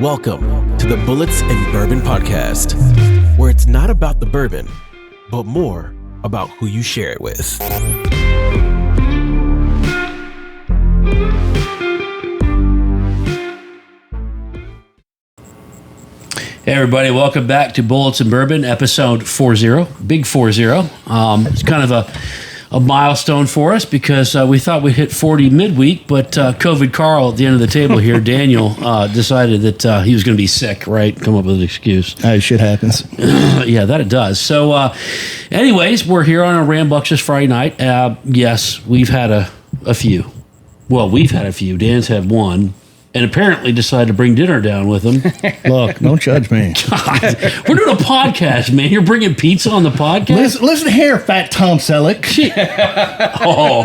Welcome to the Bullits and Bourbon podcast, where it's not about the bourbon, but more about who you share it with. Hey everybody, welcome back to Bullits and Bourbon, episode 40, big 40. It's kind of a milestone for us because we thought we'd hit 40 midweek, but COVID Carl at the end of the table here, Daniel, decided that he was going to be sick, right? Come up with an excuse. Shit happens. Yeah, that it does. So anyways, we're here on a rambunctious Friday night. Yes, we've had a few. Well, we've had a few. Dan's had one. And apparently decided to bring dinner down with him. Look, don't judge me. God, we're doing a podcast, man. You're bringing pizza on the podcast? Listen here, fat Tom Selleck. All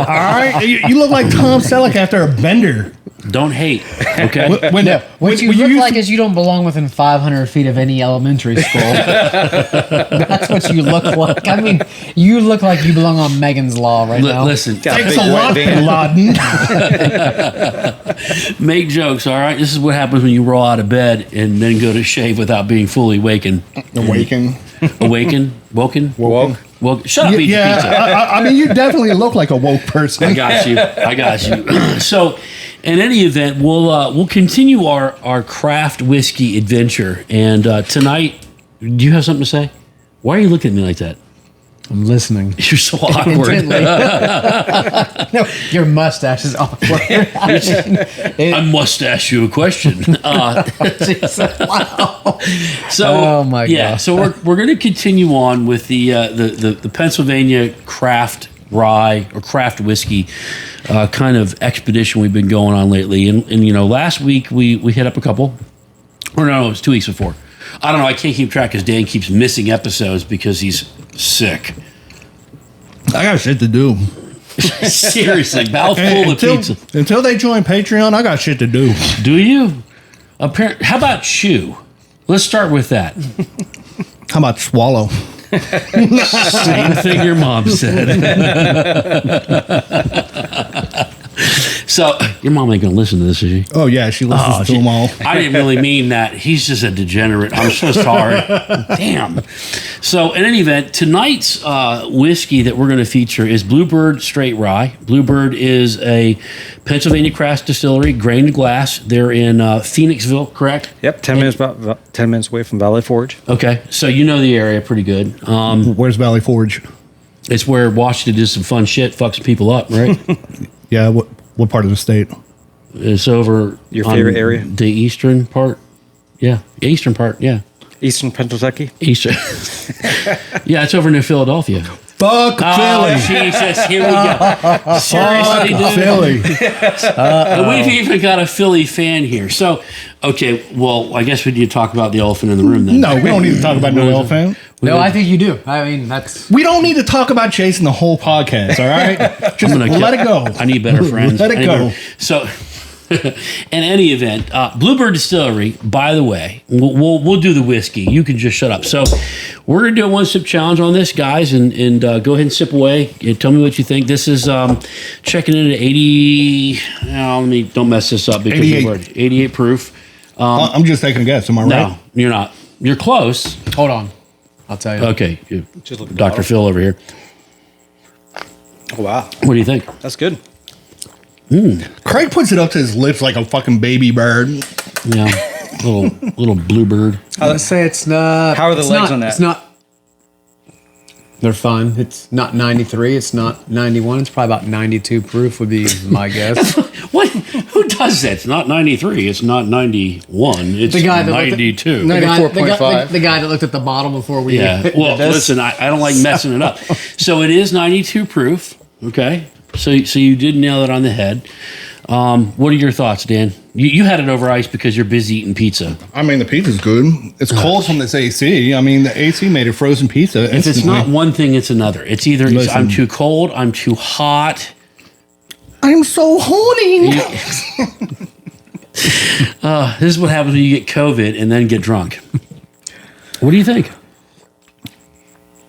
right? You look like Tom Selleck after a bender. Don't hate, okay? What you look like is you don't belong within 500 feet of any elementary school. That's what you look like. I mean, you look like you belong on Megan's Law right now. Listen. Thanks a lot, Bin Laden. Make jokes, all right? This is what happens when you roll out of bed and then go to shave without being fully awakened. Woken. Woke. Shut up, eat your pizza. I mean, you definitely look like a woke person. I got you. So, in any event, we'll continue our craft whiskey adventure. And tonight, do you have something to say? Why are you looking at me like that? I'm listening. You're so awkward. No, your mustache is awkward. I must ask you a question. Wow. So, oh my God. So we're going to continue on with the Pennsylvania craft rye or craft whiskey kind of expedition we've been going on lately. And you know, last week we hit up a couple. Or no, it was 2 weeks before. I don't know. I can't keep track because Dan keeps missing episodes because he's sick. I got shit to do. Seriously, mouthful of pizza. Until they join Patreon, I got shit to do. Do you? How about chew? Let's start with that. How about swallow? Same thing your mom said. So, your mom ain't going to listen to this, is she? Oh, yeah, she listens to them all. I didn't really mean that. He's just a degenerate. I'm so sorry. Damn. So, in any event, tonight's whiskey that we're going to feature is Blue Bird Straight Rye. Blue Bird is a Pennsylvania craft distillery, grain to glass. They're in Phoenixville, correct? Yep, 10 minutes away from Valley Forge. Okay, so you know the area pretty good. Where's Valley Forge? It's where Washington did some fun shit, fucked some people up, right? Yeah, what part of the state? It's over your favorite area, the eastern part. Yeah, eastern part. Yeah, Eastern Pennsylvania. Eastern. Yeah, it's over near Philadelphia. Fuck Philly. Jesus, here we go. Seriously, dude. Philly. We've even got a Philly fan here. So, okay, well, I guess we need to talk about the elephant in the room then. No, we don't need to talk about no elephant. No, I think you do. I mean, that's... We don't need to talk about Jason the whole podcast, all right? Just let it go. I need better friends. Let it go. So, in any event, Blue Bird Distillery, by the way, we'll do the whiskey. You can just shut up. So, we're going to do a one-sip challenge on this, guys, and go ahead and sip away. And tell me what you think. This is checking in at 80... don't mess this up. Because 88 proof. I'm just taking a guess. Am I right? No, you're not. You're close. Hold on. I'll tell you. Okay. Dr. Phil over here. Oh, wow. What do you think? That's good. Craig puts it up to his lips like a fucking baby bird. Yeah. little bluebird. Let's say it's not... How are the legs on that? It's not... They're fine. It's not 93. It's not 91. It's probably about 92 proof would be my guess. What? Who does that? It's not 93. It's not 91. It's The guy that 92. 94.5. The guy that looked at the bottle before we... Yeah. Well, listen, I don't like messing it up. So it is 92 proof. Okay. So you did nail it on the head. What are your thoughts, Dan? You had it over ice because you're busy eating pizza. I mean, the pizza's good. It's cold from this AC. I mean, the AC made a frozen pizza instantly. If it's not one thing, it's another. It's either I'm too cold, I'm too hot. I'm so horny. This is what happens when you get COVID and then get drunk. What do you think?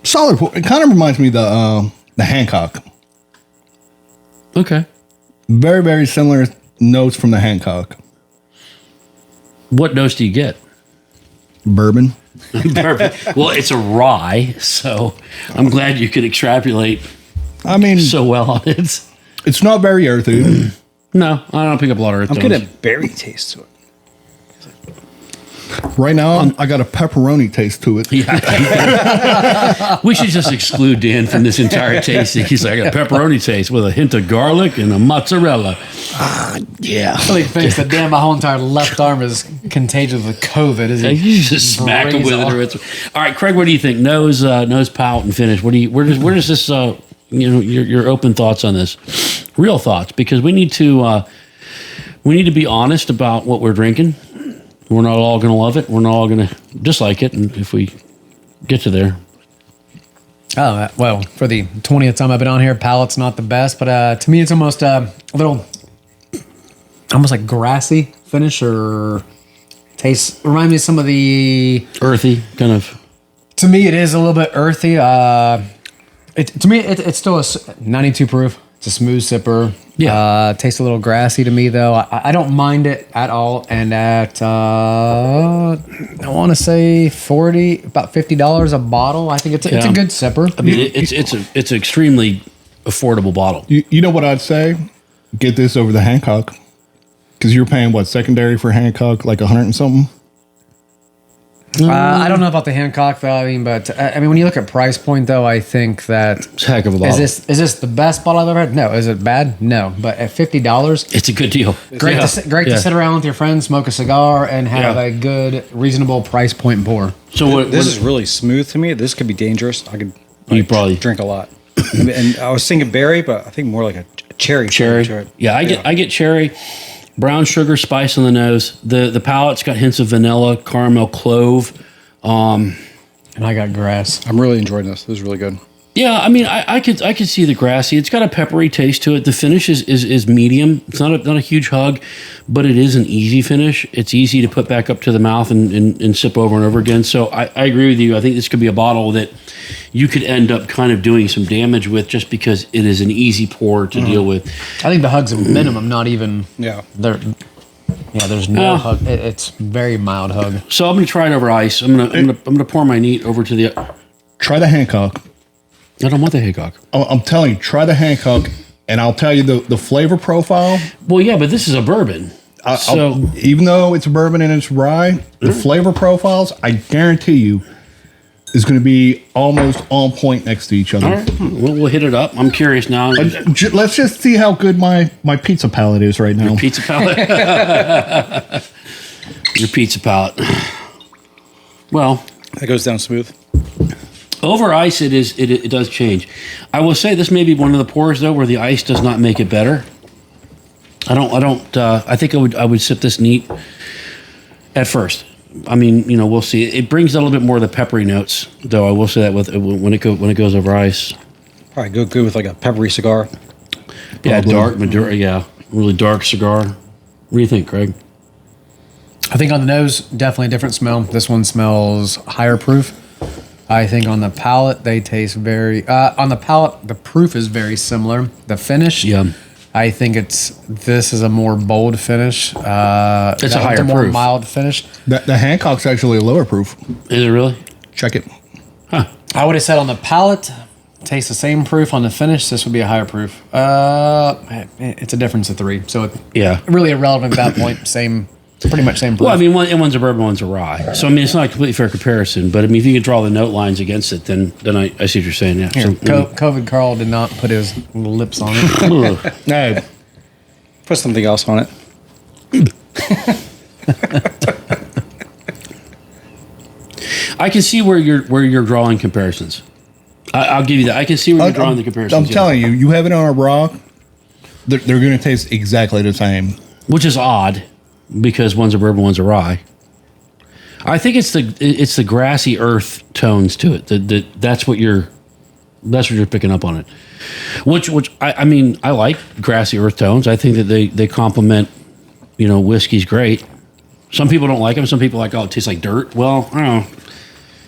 Solid. It kind of reminds me of the Hancock. Okay. Very, very similar notes from the Hancock. What nose do you get? Bourbon. Perfect. Well, it's a rye, so I'm glad you could extrapolate I mean, so well on it. it's not very earthy. No, I don't pick up a lot of earth I'm tones. getting a berry taste to it. Right now, I got a pepperoni taste to it. We should just exclude Dan from this entire tasting. He's like, I got a pepperoni taste with a hint of garlic and a mozzarella. Yeah. He thinks that damn my whole entire left arm is contagious with COVID. Is he? You just smack him with it. All right, Craig, what do you think? Nose, palate, and finish. Where does this? Your open thoughts on this? Real thoughts, because we need to be honest about what we're drinking. We're not all going to love it. We're not all going to dislike it. And if we get to there. Oh, well, for the 20th time I've been on here, palate's not the best, but to me it's almost a little, almost like grassy finish or taste. Remind me of some of the... Earthy, kind of. To me, it is a little bit earthy. It's still a 92 proof. It's a smooth sipper. Yeah. Tastes a little grassy to me, though. I don't mind it at all. And at, I want to say about $50 a bottle. I think it's a good sipper. I mean, it's an extremely affordable bottle. You know what I'd say? Get this over the Hancock. Because you're paying, what, secondary for Hancock, like 100 and something? I don't know about the Hancock, though. But when you look at price point, though, I think that It's a heck of a bottle. is this the best bottle I've ever had? No. Is it bad? No. But at $50, It's a good deal. great to sit around with your friends, smoke a cigar, and have Yeah. a good, reasonable price point pour. So This is really smooth to me. This could be dangerous. I could probably drink a lot. And I was thinking berry, but I think more like a cherry. cherry. flavor to it. Yeah, I get cherry, brown sugar, spice on the nose. The palate's got hints of vanilla, caramel, clove. And I got grass. I'm really enjoying this. This is really good. Yeah, I mean, I could see the grassy. It's got a peppery taste to it. The finish is medium. It's not a huge hug, but it is an easy finish. It's easy to put back up to the mouth and sip over and over again. So I agree with you. I think this could be a bottle that you could end up kind of doing some damage with just because it is an easy pour to deal with. I think the hug's a minimum, not even. Yeah. There's no hug. It's very mild hug. So I'm gonna try it over ice. I'm gonna pour my neat over to the. Try the Hancock. I don't want the Haycock. I'm telling you, try the Hancock, and I'll tell you the flavor profile. Well, yeah, but this is a bourbon. Even though it's a bourbon and it's rye, the flavor profiles, I guarantee you, is going to be almost on point next to each other. All right, we'll hit it up. I'm curious now. Let's just see how good my pizza palate is right now. Pizza palate. Your pizza palate. Well, That goes down smooth. over ice, it does change. I will say this may be one of the pours though where the ice does not make it better. I think I would sip this neat at first. I mean, we'll see. It brings a little bit more of the peppery notes, though. I will say that when it goes over ice. Probably go good with like a peppery cigar. Yeah, dark Maduro. Yeah, really dark cigar. What do you think, Craig? I think on the nose, definitely a different smell. This one smells higher proof. I think on the palate, they taste very... on the palate, the proof is very similar. The finish... Yeah. I think this is a more bold finish. It's a higher more proof. mild finish. The Hancock's actually a lower proof. Is it really? Check it. Huh. I would have said on the palate, tastes the same proof. On the finish, this would be a higher proof. It's a difference of 3. So Yeah. really irrelevant at that point. Pretty much same proof. Well, I mean, one's a bourbon, one's a rye. So, I mean, it's not a completely fair comparison. But, I mean, if you could draw the note lines against it, then I see what you're saying. Yeah. Here, So, COVID Carl did not put his lips on it. No, Put something else on it. I can see where you're drawing comparisons. I'll give you that. I can see where you're drawing the comparisons. I'm telling you, you have it on a rock, they're going to taste exactly the same. Which is odd because one's a bourbon, one's a rye. I think it's the grassy earth tones to it. That's what you're picking up on it. Which I mean, I like grassy earth tones. I think that they complement, whiskey's great. Some people don't like them. Some people are like, oh, it tastes like dirt. Well, I don't know.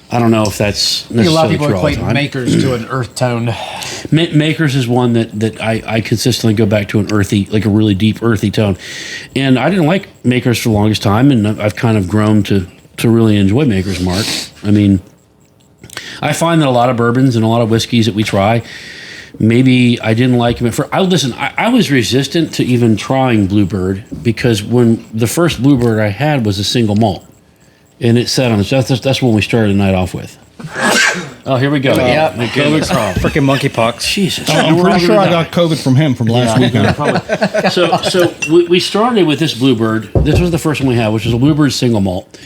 I don't know if that's I think a lot of necessarily people true all the equate time. Makers to an earth tone. Makers is one that I consistently go back to an earthy, like a really deep earthy tone. And I didn't like Makers for the longest time, and I've kind of grown to really enjoy Makers, Mark. I mean, I find that a lot of bourbons and a lot of whiskeys that we try, maybe I didn't like them at first. I was resistant to even trying Blue Bird because when the first Blue Bird I had was a single malt. And it sat on the that's when we started the night off with. Oh, here we go. Yeah. COVID crawl. Freaking monkeypox. Jesus. I'm pretty sure I got COVID from him from last weekend. Probably. So we started with this Blue Bird. This was the first one we had, which was a Blue Bird single malt.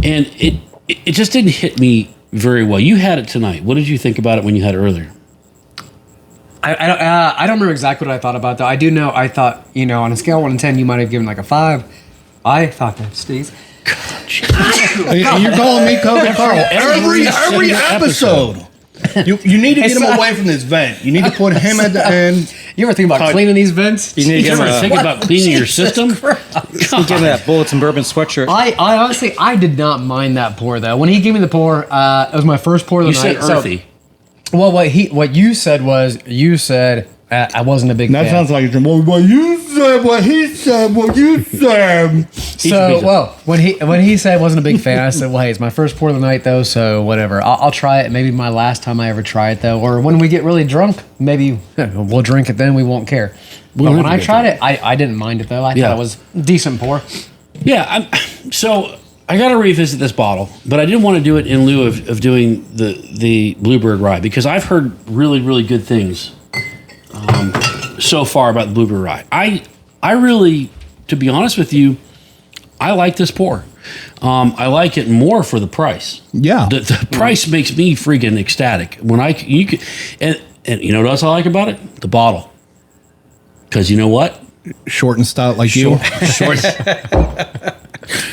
And it just didn't hit me very well. You had it tonight. What did you think about it when you had it earlier? I don't remember exactly what I thought about that. I do know I thought, on a scale of 1 to 10, you might have given like a 5. I thought that, Steve. You're calling me COVID Carl every episode. You need to get him away from this vent. You need to put him at the end. You ever think about cleaning these vents? You need to You give him ever think about cleaning your system? give him that Bullits and Bourbon sweatshirt. I honestly, I did not mind that pour though. When he gave me the pour, it was my first pour of the You night. said earthy. Well, what you said was I wasn't a big That fan. sounds like a well, what you said, what he said, what you said. So, when he said wasn't a big fan, I said, well, hey, it's my first pour of the night though, so whatever. I'll try it. Maybe my last time I ever try it though, or when we get really drunk, maybe we'll drink it then. We won't care. But when I tried it, I didn't mind it though. I thought it was a decent pour. Yeah. So I got to revisit this bottle, but I didn't want to do it in lieu of doing the Blue Bird Rye because I've heard really, really good things so far about the Blue Bird Rye. I really, to be honest with you, I like this pour. I like it more for the price. Yeah. The price makes me freaking ecstatic. When and you know what else I like about it? The bottle. Because you know what? Short and stout like you.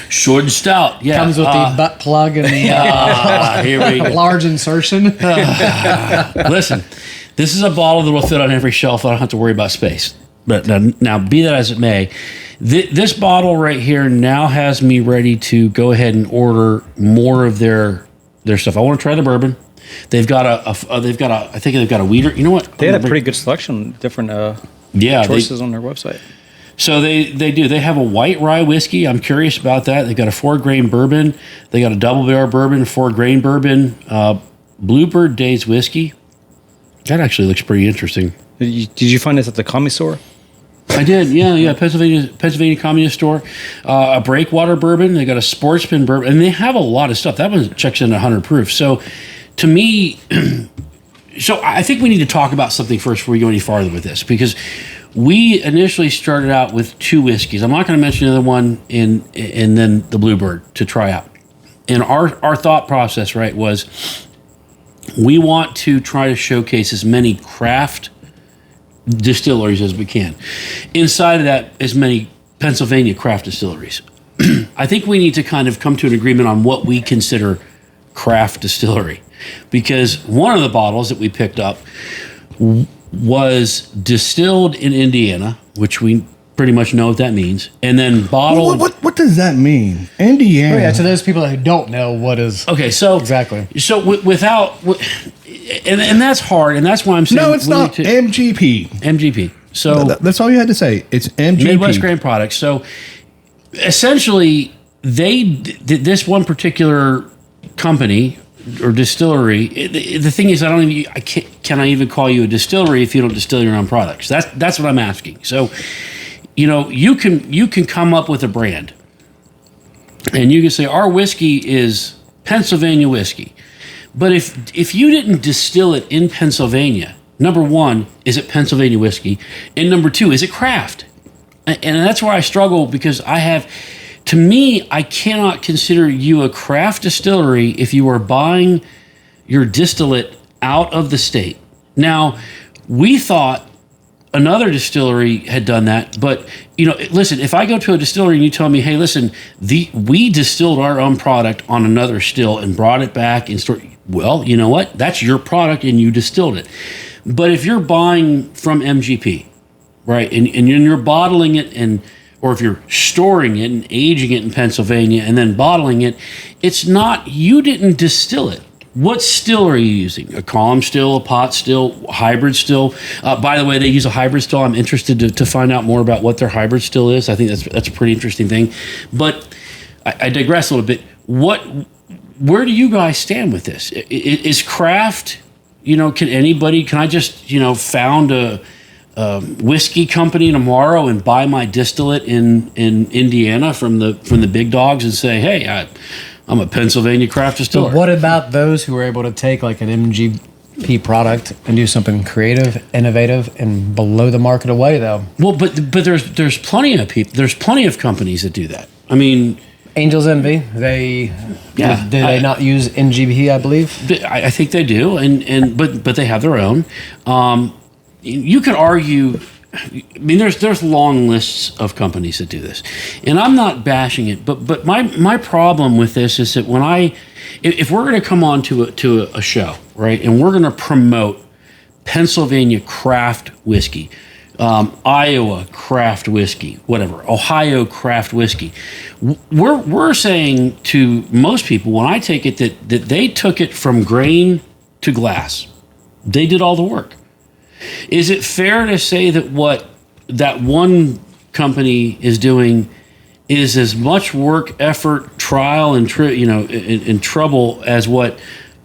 Short and stout. Yeah. Comes with the butt plug and the here we go. large insertion. Listen, this is a bottle that will fit on every shelf. I don't have to worry about space. But now be that as it may, this bottle right here now has me ready to go ahead and order more of their stuff. I want to try the bourbon. They've got I think they've got a weeder. You know what? They had a pretty good selection, different choices on their website. So they do. They have a white rye whiskey. I'm curious about that. They've got a 4-grain bourbon. They got a double barrel bourbon, 4-grain bourbon, Blue Bird Days whiskey. That actually looks pretty interesting. Did you find this at the commie store? I did, yeah. Pennsylvania Communist Store, a Breakwater bourbon. They got a Sportsman bourbon, and they have a lot of stuff. That one checks in 100 proof. So, to me, I think we need to talk about something first before we go any farther with this, because we initially started out with 2 whiskeys. I'm not going to mention the other one, and then the Blue Bird to try out. And our thought process, right, was we want to try to showcase as many craft distilleries as we can. Inside of that, as many Pennsylvania craft distilleries. I think we need to kind of come to an agreement on what we consider craft distillery, because one of the bottles that we picked up was distilled in Indiana, which we pretty much know what that means, and then bottled. What does that mean? Indiana. Oh, yeah, to those people who don't know what is. Okay, so exactly. So and that's hard, and that's why I'm saying No, it's not MGP. MGP. So That's all you had to say. It's MGP. Midwest Grain Products. So essentially, this one particular company or distillery. The thing is, can I even call you a distillery if you don't distill your own products? That's what I'm asking. So, you can come up with a brand, and you can say our whiskey is Pennsylvania whiskey. But if you didn't distill it in Pennsylvania, number one, is it Pennsylvania whiskey? And number two, is it craft? And that's where I struggle, because to me, I cannot consider you a craft distillery if you are buying your distillate out of the state. Now, we thought another distillery had done that, but listen, if I go to a distillery and you tell me, hey, listen, we distilled our own product on another still and brought it back and stored. Well, you know what? That's your product and you distilled it. But if you're buying from MGP, right, and you're bottling it, or if you're storing it and aging it in Pennsylvania and then bottling it, it's not, you didn't distill it. What still are you using? A column still, a pot still, hybrid still? By the way, they use a hybrid still. I'm interested to find out more about what their hybrid still is. I think that's a pretty interesting thing. But I digress a little bit. Where do you guys stand with this? Is craft, can I just, found a whiskey company tomorrow and buy my distillate in Indiana from the big dogs and say, hey, I'm a Pennsylvania craft distiller? But what about those who are able to take like an MGP product and do something creative, innovative, and below the market away though? Well, but there's plenty of people. There's plenty of companies that do that. I mean, Angels Envy. Did they not use NGP? I believe. I think they do, but they have their own. You could argue. I mean, there's long lists of companies that do this, and I'm not bashing it. But my problem with this is that if we're going to come on to a show, right, and we're going to promote Pennsylvania craft whiskey, Iowa craft whiskey, whatever, Ohio craft whiskey, we're saying to most people, when I take it, that they took it from grain to glass. They did all the work. Is it fair to say that what that one company is doing is as much work, effort, trial, and trouble as what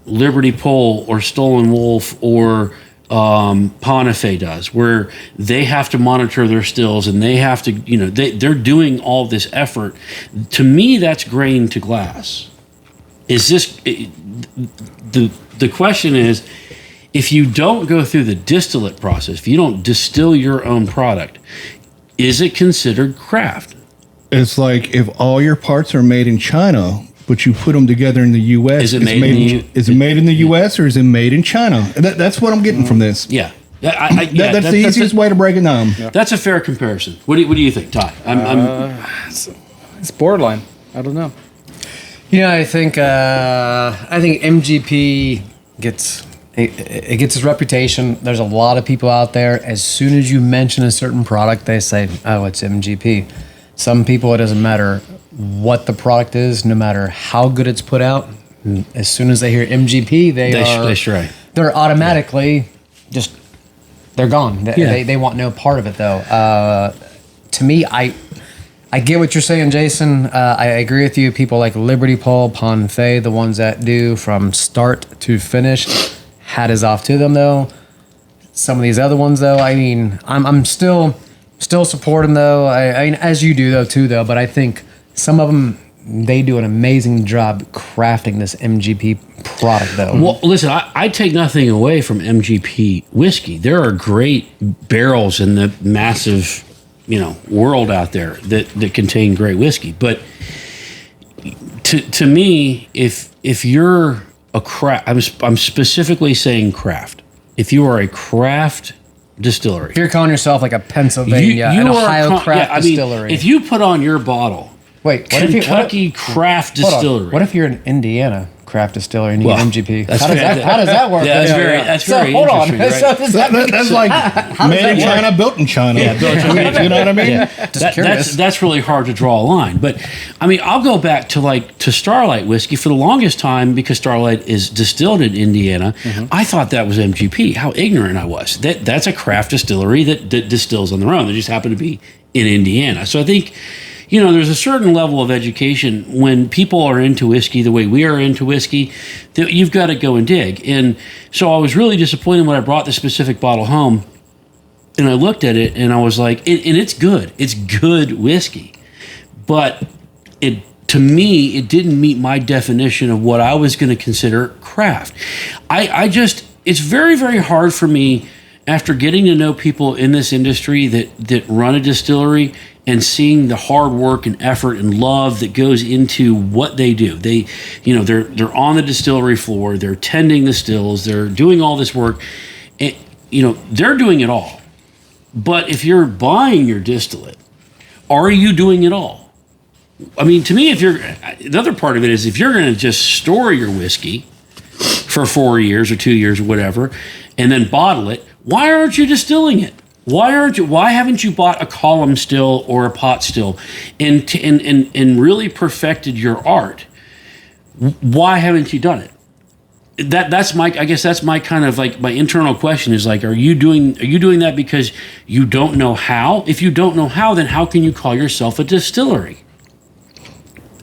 Liberty Pole or Stolen Wolf or Ponifay does, where they have to monitor their stills and they have to, they're doing all this effort? To me, that's grain to glass. Is this the question is? If you don't go through the distillate process, if you don't distill your own product, is it considered craft? It's like if all your parts are made in China, but you put them together in the U.S. Is it made in the U.S. or is it made in China? That's what I'm getting from this. Yeah. That's the easiest way to break it down. Yeah. That's a fair comparison. What do you think, Ty? It's borderline. I don't know. I think MGP gets its reputation. There's a lot of people out there. As soon as you mention a certain product, they say, "Oh, it's MGP." Some people, it doesn't matter what the product is, no matter how good it's put out. As soon as they hear MGP, they're automatically they're gone. They want no part of it, though. To me, I get what you're saying, Jason. I agree with you. People like Liberty Pole, Ponifay, the ones that do from start to finish. Hat is off to them, though. Some of these other ones, though, I mean, I'm still supporting, though. I mean, as you do, though. But I think some of them, they do an amazing job crafting this MGP product, though. Well, listen, I take nothing away from MGP whiskey. There are great barrels in the massive, world out there that contain great whiskey. But to me, if you're a craft, I'm specifically saying craft. If you are a craft distillery, if you're calling yourself like a Pennsylvania, an Ohio craft distillery. If you put on your bottle, Kentucky craft distillery. What if you're an Indiana craft distillery and you get MGP? How does that work? Yeah, that's very interesting. Right? That's like made in China, built in China. Yeah, built in China. You know what I mean? Yeah. That's really hard to draw a line. But I mean, I'll go back to Starlight whiskey for the longest time, because Starlight is distilled in Indiana. Mm-hmm. I thought that was MGP. How ignorant I was. That's a craft distillery that distills on their own. They just happen to be in Indiana. So I think, there's a certain level of education when people are into whiskey the way we are into whiskey, that you've got to go and dig. And so I was really disappointed when I brought the specific bottle home and I looked at it and I was like, and it's good. It's good whiskey. But to me, it didn't meet my definition of what I was going to consider craft. It's very, very hard for me, after getting to know people in this industry that run a distillery and seeing the hard work and effort and love that goes into what they do. They're on the distillery floor, they're tending the stills, they're doing all this work. And, they're doing it all. But if you're buying your distillate, are you doing it all? I mean, to me, the other part of it is, if you're going to just store your whiskey for 4 years or 2 years or whatever, and then bottle it, why aren't you distilling it? Why haven't you bought a column still or a pot still and really perfected your art? Why haven't you done it? that's my, I guess that's my kind of like my internal question is like, are you doing that because you don't know how? If you don't know how, then how can you call yourself a distillery?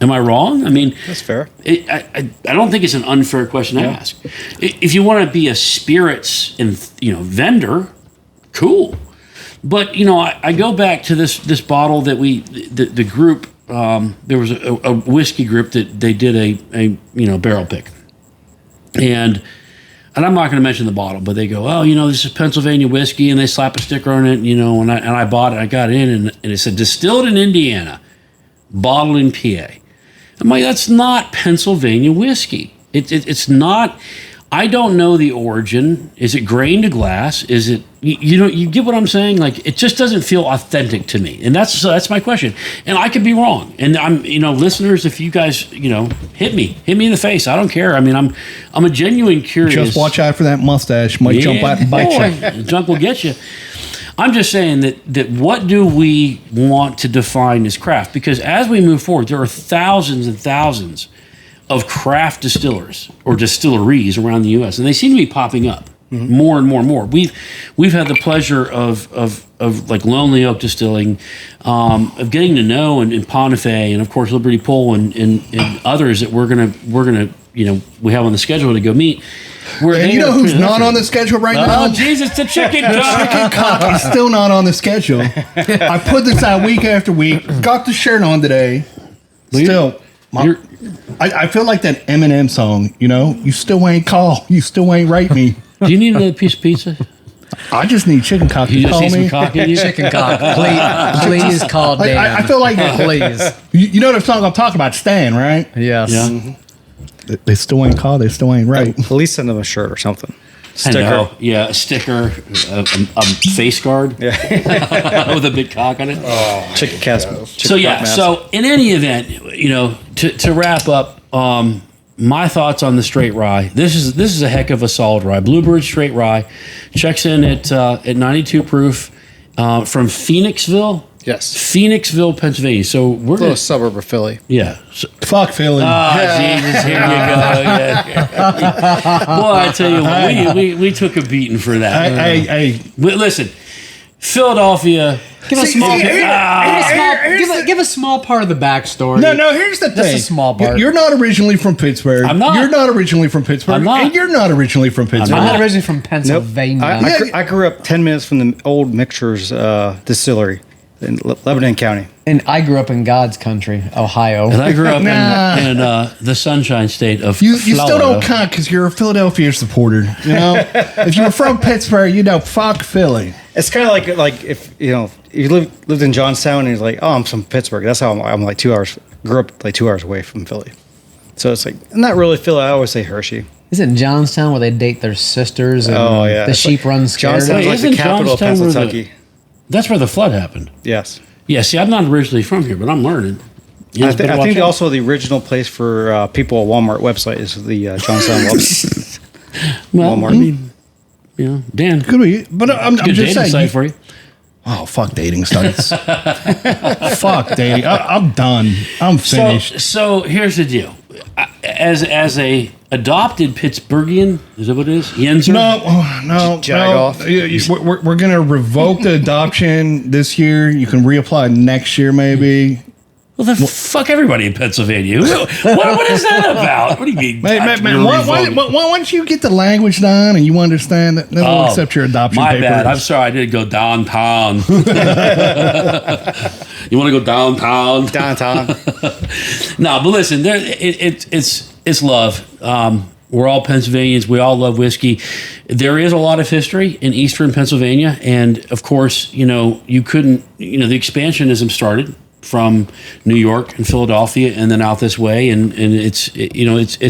Am I wrong? I mean, That's fair. I don't think it's an unfair question to ask. If you want to be a spirits and vendor, cool. But I go back to this bottle that the group, there was a whiskey group that they did a barrel pick, and I'm not going to mention the bottle, but they go, oh, this is Pennsylvania whiskey, and they slap a sticker on it, and I bought it, I got it in, and it said distilled in Indiana, bottled in PA. I'm like, that's not Pennsylvania whiskey. It's not. I don't know the origin. Is it grain to glass? Is it you get what I'm saying? Like, it just doesn't feel authentic to me, and that's my question. And I could be wrong. And I'm listeners, if you guys hit me in the face. I don't care. I mean, I'm a genuine curious. Just watch out for that mustache. Might jump out and bite you. The junk will get you. I'm just saying that what do we want to define as craft? Because as we move forward, there are thousands and thousands of craft distillers or distilleries around the U.S., and they seem to be popping up more and more and more. We've had the pleasure of like Lonely Oak Distilling, of getting to know and Pontife, and of course Liberty Pole and others that we're gonna we have on the schedule to go meet. And you know who's not on the schedule right now? Oh, Jesus, the chicken cock. Chicken cock is still not on the schedule. I put this out week after week. Got the shirt on today. Still, I feel like that Eminem song. You still ain't call. You still ain't write me. Do you need another piece of pizza? I just need chicken cock to You just call need some me. cock in you? Chicken cock. Please call Dan. I feel like Please. You know the song I'm talking about, Stan, right? Yes. Yeah. They still ain't call. They still ain't right. At least send them a shirt or something. I know. Yeah, a sticker, a face guard with a big cock on it. Chicken cast. So in any event, to wrap up, my thoughts on the straight rye. This is a heck of a solid rye. Blue Bird straight rye checks in at 92 proof from Phoenixville. Yes. Phoenixville, Pennsylvania. So we're Little going to... suburb of Philly. Yeah. So, Fuck Philly. Jesus, here you go. Yeah. Boy, I tell you what, we took a beating for that. Hey. Listen, Philadelphia... Give a small part of the backstory. No, here's the thing. Just a small part. You're not originally from Pittsburgh. I'm not. You're not originally from Pittsburgh. I'm not. And you're not originally from Pittsburgh. I'm not originally from Pennsylvania. I grew up 10 minutes from the old Mixtures distillery in Lebanon County. And I grew up in God's country, Ohio. And I grew up in the Sunshine State of You Florida. still don't count because you're a Philadelphia supporter. If you were from Pittsburgh, fuck Philly. It's kind of like if you lived in Johnstown and you're like, oh, I'm from Pittsburgh. That's how I'm like 2 hours. Grew up like 2 hours away from Philly, so it's like not really Philly. I always say Hershey. Is it in Johnstown where they date their sisters and the It's sheep like, run scared? Johnstown's like Isn't the capital of Johnstown where Pennsylvania. That's where the flood happened. Yes. Yeah, see, I'm not originally from here, but I'm learning. I think also the original place for people at Walmart website is the Johnstown website. Well, Walmart. I mean, Dan, Could be, but I'm good just dating saying. site for you. Oh, fuck dating sites. Fuck dating. I'm done. I'm finished. So here's the deal. As a adopted Pittsburghian, is that what it is? Yenzer? No. Jag off. We're gonna revoke the adoption this year. You can reapply next year, maybe. Well, then fuck everybody in Pennsylvania. What is that about? What do you mean? Man, once you get the language down and you understand that, then we'll accept your adoption my papers. bad. I'm sorry. I didn't go downtown. You want to go downtown? Downtown. No, but listen, it's love. We're all Pennsylvanians. We all love whiskey. There is a lot of history in Eastern Pennsylvania, and of course, you couldn't. The expansionism started from New York and Philadelphia, and then out this way, and it's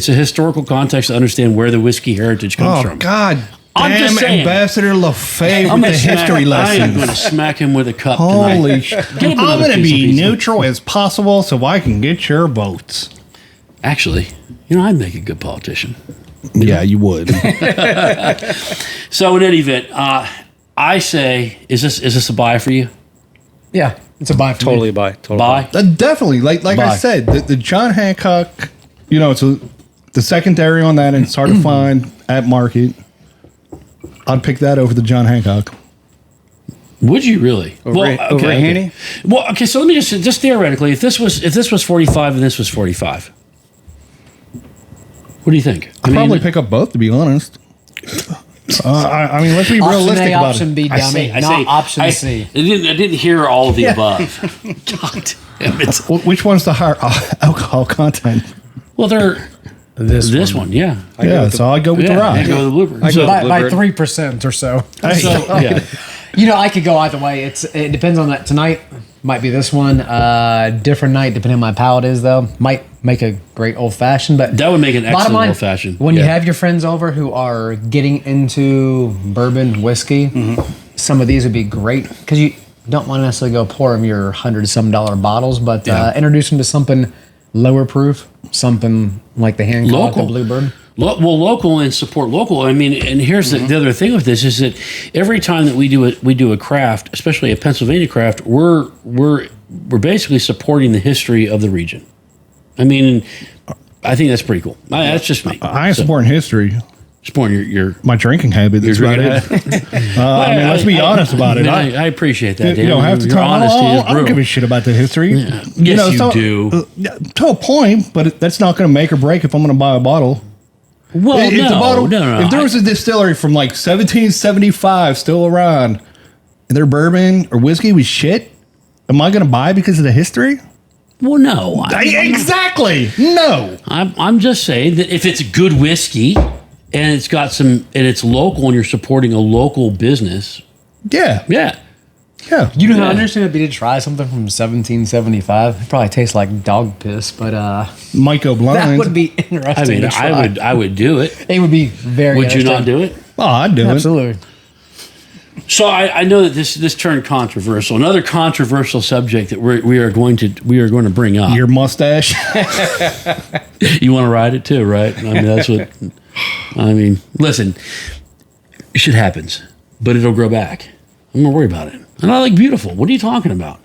a historical context to understand where the whiskey heritage comes from. God. I'm Damn, just saying. Ambassador Lefebvre with the history I am going lessons. to smack him with a cup Holy tonight. shit. Get I'm another going to piece of be pizza. neutral as possible so I can get your votes. Actually, I'd make a good politician. Yeah, you would. So in any event, I say, is this a buy for you? Yeah, it's a buy for Totally me. buy. Totally Buy? Definitely. Like I Bye. said, the John Hancock, it's the secondary on that, and it's hard to find at market. I'd pick that over the John Hancock. Would you really? Over Haney? Well, okay. So let me just theoretically, if this was 45 and this was 45, what do you think? I'd probably pick up both, to be honest. I mean, let's be realistic about option it. B, dummy, not option C. I didn't hear all of the above. God damn it. Which one's the higher alcohol content? Well, they're this one, yeah. So I'd go with the rye. I go with the Blue Bird. By 3% or so. Yeah. You know, I could go either way. It depends on that. Tonight might be this one. Different night, depending on my palate is though. Might make a great old fashioned, but that would make an bottom excellent line, old fashioned. When you have your friends over who are getting into bourbon, whiskey, some of these would be great because you don't want to necessarily go pour them your $100-some bottles, but introduce them to something lower proof, something like the Hancock, the Blue Bird. Local and support local. I mean, and here's the other thing with this is that every time that we do a craft, especially a Pennsylvania craft, we're basically supporting the history of the region. I mean, I think that's pretty cool. That's just me. I ain't supporting history. Supporting your my drinking habit. That's about it. I mean, let's be honest about it. I appreciate that. You don't have to your tell honesty is I don't give a shit about the history. Yeah. Yes, you do. To a point, but that's not going to make or break if I'm going to buy a bottle. Well, if the bottle, no. If there was a distillery from like 1775 still around, and their bourbon or whiskey was shit, am I going to buy because of the history? Well, no. Exactly. No. I'm just saying that if it's good whiskey and it's got some, and it's local and you're supporting a local business. Yeah. Yeah. Yeah. You know how interesting it'd be to try something from 1775. It probably tastes like dog piss, but might go blind. that would be interesting. I mean, to try. I would do it. It would be very. Would you not do it? Oh, I'd do it. Absolutely. So I know that this turned controversial. Another controversial subject that we are going to bring up. Your mustache. You want to ride it too, right? I mean, that's what. I mean, listen, shit happens, but it'll grow back. I'm not worried about it. And I like beautiful. What are you talking about?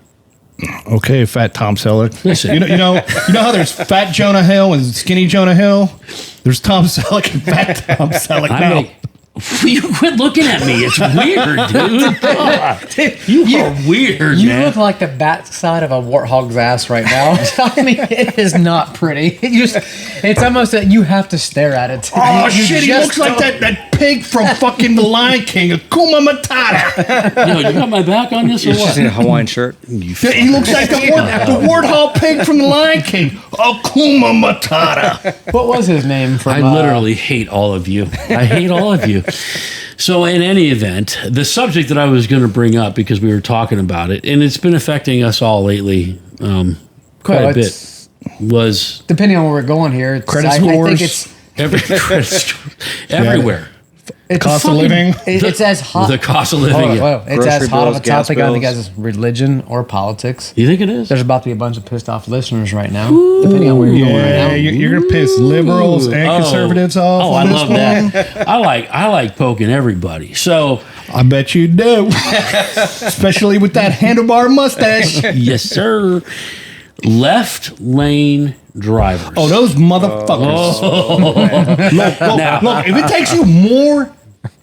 Okay, fat Tom Selleck. Listen, you know how there's fat Jonah Hill and skinny Jonah Hill. There's Tom Selleck and fat Tom Selleck now. You quit looking at me. It's weird, dude. God. You are weird, You man. look like the backside of a warthog's ass right now. I mean, it is not pretty. It's almost that you have to stare at it. Oh, shit, he looks like that pig from fucking The Lion King, Akuma Matata. Yo, you got my back on this or He's just in a what? Hawaiian shirt. He looks like the warthog pig from The Lion King, Akuma Matata. What was his name from? I literally hate all of you. I hate all of you. So in any event, the subject that I was going to bring up because we were talking about it, and it's been affecting us all lately quite a bit, was depending on where we're going here. Credit I scores. think it's everywhere. It's Cost of living. It's as hot. The cost of living. It's as Grocery hot of a bills, gas topic, I think, bills. as religion or politics. You think it is? There's about to be a bunch of pissed off listeners right now, depending on where you're going right Yeah, now. you're going to piss liberals and conservatives off. Oh, on I this love one. that. I like poking everybody. So I bet you do. Especially with that handlebar mustache. yes, sir. Left lane drivers. Oh, those motherfuckers. Look, if it takes you more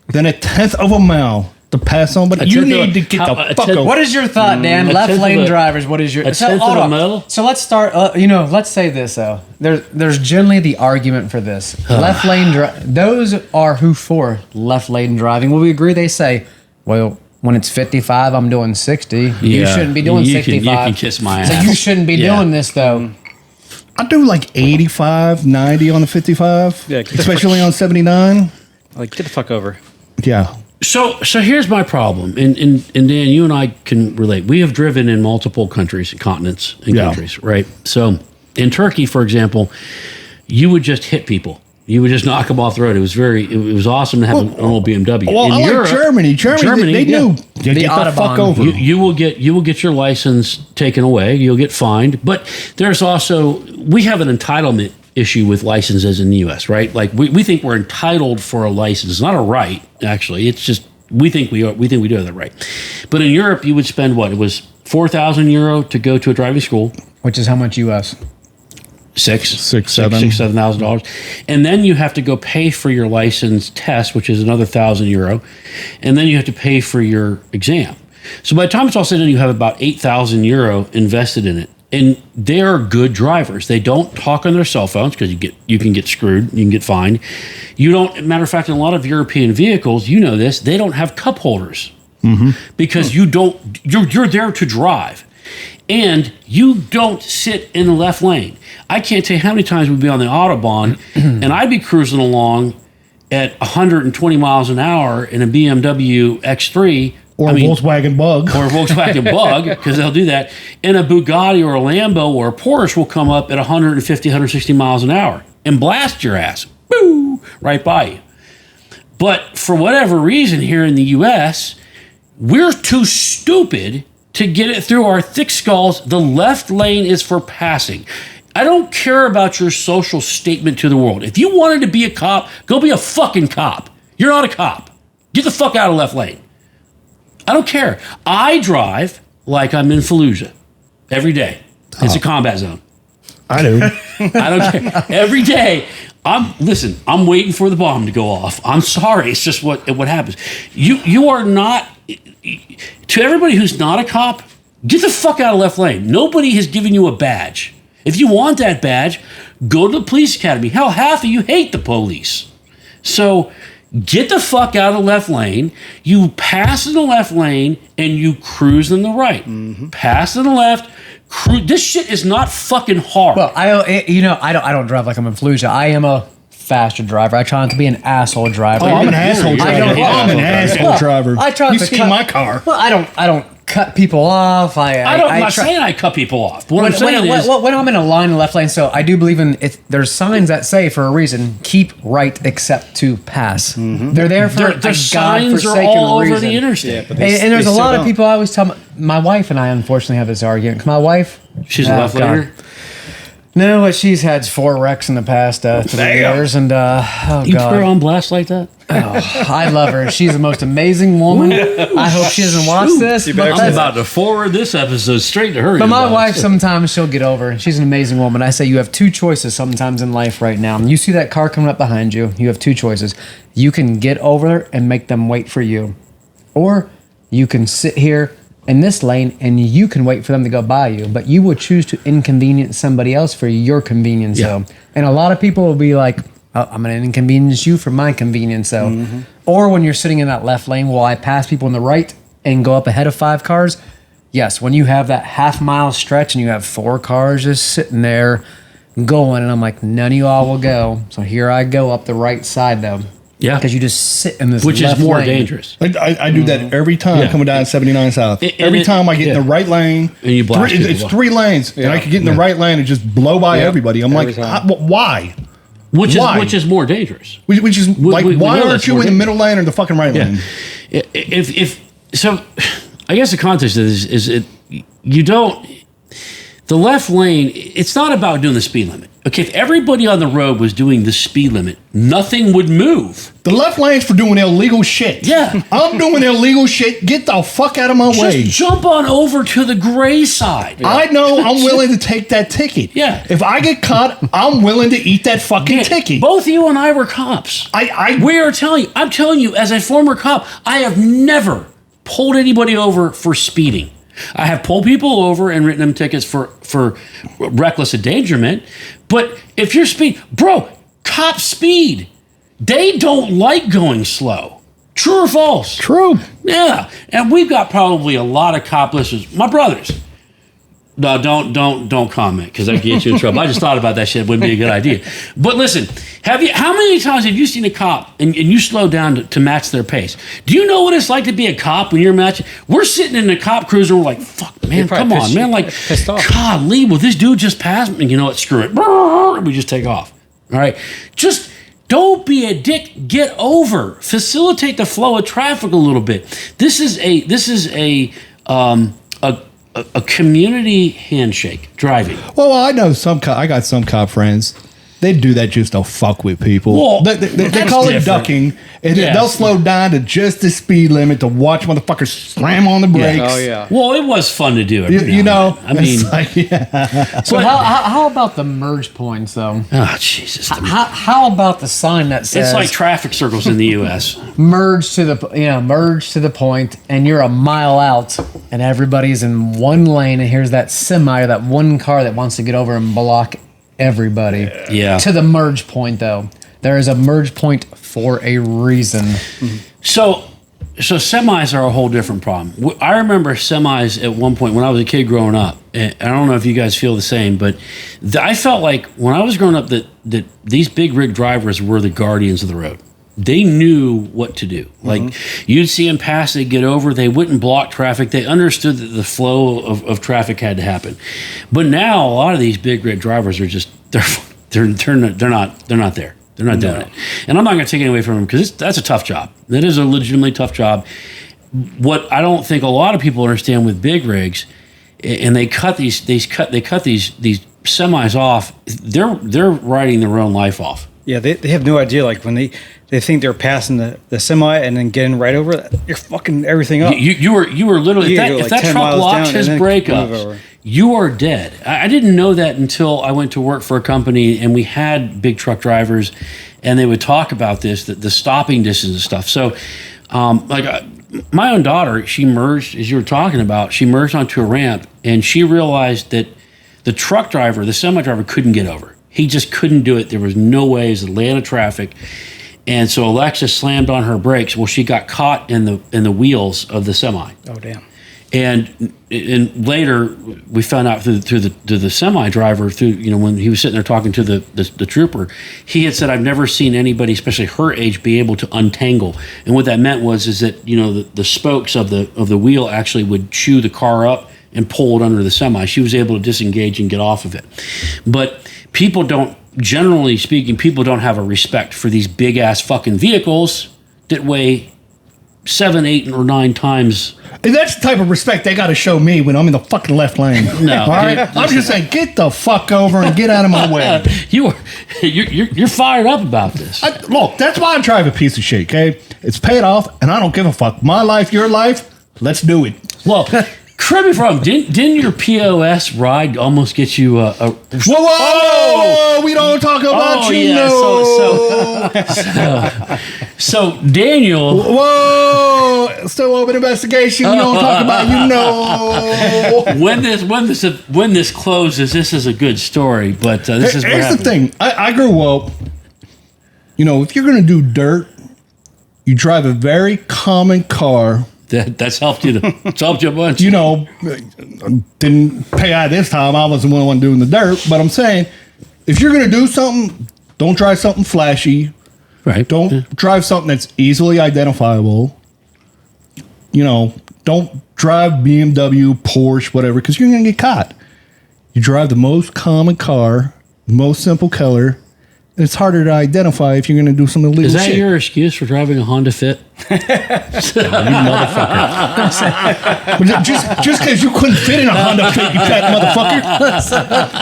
than a tenth of a mile to pass on, but you need to get the fuck over. What is your thought, Dan? A Left tenth lane of a- drivers. What is your a tenth hold of a on. mile? So let's start. Let's say this though. There's generally the argument for this. Left lane. Those are who for left lane driving. Will we agree? They say, well, when it's 55, I'm doing 60. You Yeah. shouldn't be doing You 65. can kiss my So ass. you shouldn't be Yeah. doing this though. I do like 85, 90 on the 55, Yeah, get the especially on 79. Like, get the fuck over. Yeah. So here's my problem, and Dan, you and I can relate. We have driven in multiple countries, continents, and Yeah. countries, right? So in Turkey, for example, you would just hit people. You would just knock them off the road. It was awesome to have an old BMW. Well, in I Europe, like Germany. Germany, they yeah. knew. You get the Autobahn. fuck over. You will get your license taken away. You'll get fined. But there's also we have an entitlement issue with licenses in the U.S. Right? Like we think we're entitled for a license. It's not a right, actually. It's just we think we are. We think we do have that right. But in Europe, you would spend what? It was €4,000 to go to a driving school. Which is how much U.S. $7,000, and then you have to go pay for your license test, which is another €1,000, and then you have to pay for your exam. So by the time it's all said and done, you have about €8,000 invested in it, and they are good drivers. They don't talk on their cell phones because you can get screwed, you can get fined. You don't. Matter of fact, in a lot of European vehicles, you know this, they don't have cup holders because you don't. You're there to drive. And you don't sit in the left lane. I can't tell you how many times we'd be on the Autobahn and I'd be cruising along at 120 miles an hour in a BMW X3. Or Volkswagen Bug. Or a Volkswagen Bug, because they'll do that. And a Bugatti or a Lambo or a Porsche will come up at 150, 160 miles an hour and blast your ass. Boo! Right by you. But for whatever reason here in the U.S., we're too stupid to get it through our thick skulls. The left lane is for passing. I don't care about your social statement to the world. If you wanted to be a cop, go be a fucking cop. You're not a cop. Get the fuck out of left lane. I don't care. I drive like I'm in Fallujah every day. It's a combat zone. I do. I don't care. Every day, I'm waiting for the bomb to go off. I'm sorry. It's just what happens. You are not, to everybody who's not a cop, get the fuck out of left lane. Nobody has given you a badge. If you want that badge, go to the police academy. Hell, half of you hate the police. So get the fuck out of the left lane. You pass in the left lane and you cruise in the right. Pass in the left. This shit is not fucking hard. Well, I don't drive like I'm in Fallujah. I am a faster driver. I try not to be an asshole driver. Oh, I'm an asshole driver. I'm an asshole driver. I try You've to seen my car. Well, I don't cut people off. I'm not saying I cut people off. What I'm saying is when I'm in a line in the left lane, so I do believe in it. There's signs that say for a reason, keep right except to pass. They're there for their signs are all over the interstate. And there's a lot of people. I always tell my wife and I unfortunately have this argument. My wife, she's a left laner. No, but she's had 4 wrecks in the past 3 years, and you put her on blast like that? Oh, I love her. She's the most amazing woman. I hope she doesn't watch this. I'm about to forward this episode straight to her. But my wife, sometimes she'll get over it. She's an amazing woman. I say you have 2 choices sometimes in life right now. You see that car coming up behind you. You have 2 choices. You can get over and make them wait for you, or you can sit here in this lane and you can wait for them to go by you, but you will choose to inconvenience somebody else for your convenience. Yeah. And a lot of people will be like, oh, I'm going to inconvenience you for my convenience. Or when you're sitting in that left lane, will I pass people in the right and go up ahead of 5 cars? Yes. When you have that half-mile stretch and you have 4 cars just sitting there going, and I'm like, none of you all will go. So here I go up the right side though. Yeah. Because you just sit in this which left is more lane. dangerous. I do that every time coming down 79 South. Every time I get in the right lane, and you blast it's 3 lanes, and I can get in the right lane and just blow by everybody. I'm like, why? Which is more dangerous. Which is like, why aren't you in the middle lane or the fucking right lane? If so, I guess the context is you don't. The left lane, it's not about doing the speed limit. Okay, if everybody on the road was doing the speed limit, nothing would move. The left lane's for doing illegal shit. Yeah. I'm doing illegal shit. Get the fuck out of my way. Just jump on over to the gray side. I know I'm willing to take that ticket. Yeah. If I get caught, I'm willing to eat that fucking ticket. Both you and I were cops. I'm telling you, as a former cop, I have never pulled anybody over for speeding. I have pulled people over and written them tickets for reckless endangerment. But if you're cops speed. They don't like going slow. True or false? True. Yeah. And we've got probably a lot of cop listeners. My brothers. No, don't comment because that gets you in trouble. I just thought about that shit. It wouldn't be a good idea. But listen, how many times have you seen a cop and you slow down to match their pace? Do you know what it's like to be a cop when you're matching? We're sitting in a cop cruiser and we're like, fuck, man, come on, man. Like, golly, will this dude just pass me? You know what? Screw it. We just take off. All right. Just don't be a dick. Get over. Facilitate the flow of traffic a little bit. This is a community handshake driving. Well, I know I got some cop friends They do that just to fuck with people. Well, they that's call it different. ducking, and Yes. they'll slow down to just the speed limit to watch motherfuckers slam on the brakes. Oh yeah. Well, it was fun to do. Every You now know, and then. I mean, it's like, yeah. So how about the merge points though? oh Jesus! How about the sign that says It's like traffic circles in the U.S. merge to the point, and you're a mile out, and everybody's in one lane, and here's that semi or that one car that wants to get over and block everybody. Yeah. To the merge point though, there is a merge point for a reason. So semis are a whole different problem. I remember semis at one point when I was a kid growing up. And I don't know if you guys feel the same, but I felt like when I was growing up that these big rig drivers were the guardians of the road. They knew what to do. Like you'd see them pass, they'd get over, they wouldn't block traffic. They understood that the flow of traffic had to happen. But now a lot of these big rig drivers are just they're not there. They're not doing it. And I'm not going to take it away from them because that's a tough job. That is a legitimately tough job. What I don't think a lot of people understand with big rigs, and they cut these semis off. They're writing their own life off. Yeah, they have no idea. Like when they think they're passing the semi and then getting right over it, you're fucking everything up. You were literally You if go that like 10 truck miles locks down his and then move breakups, over. you are dead. I didn't know that until I went to work for a company and we had big truck drivers, and they would talk about this, the stopping distance and stuff. So, my own daughter, she merged, as you were talking about, she merged onto a ramp, and she realized that the truck driver, the semi driver, couldn't get over. He just couldn't do it. There was no way. It was a lane of traffic. And so Alexa slammed on her brakes. Well, she got caught in the wheels of the semi. Oh damn! And later we found out through the semi driver, when he was sitting there talking to the trooper, he had said, "I've never seen anybody, especially her age, be able to untangle." And what that meant is that the spokes of the wheel actually would chew the car up and pull it under the semi. She was able to disengage and get off of it. But generally speaking, people don't have a respect for these big ass fucking vehicles that weigh 7, 8, or 9 times. And that's the type of respect they got to show me when I'm in the fucking left lane. No, all right. I'm just saying, get the fuck over and get out of my way. You're fired up about this. Look, that's why I drive a piece of shit. Okay, it's paid off, and I don't give a fuck. My life, your life. Let's do it. Well, correct me if I'm wrong. Didn't your POS ride almost get you a Whoa! We don't talk about you. Yeah. No. So Daniel. Whoa! Still open investigation. We don't talk about you. No. When this closes, this is a good story. But this is what here's the happened. thing. I grew up. If you're gonna do dirt, you drive a very common car. That's helped you. It's helped you a bunch. Didn't pay out this time. I was the one doing the dirt. But I'm saying, if you're going to do something, don't drive something flashy. Right. Don't drive something that's easily identifiable. Don't drive BMW, Porsche, whatever, because you're going to get caught. You drive the most common car, the most simple color. It's harder to identify if you're going to do some illegal shit. Is that your excuse for driving a Honda Fit? You motherfucker. But just because you couldn't fit in a Honda Fit, you fat motherfucker.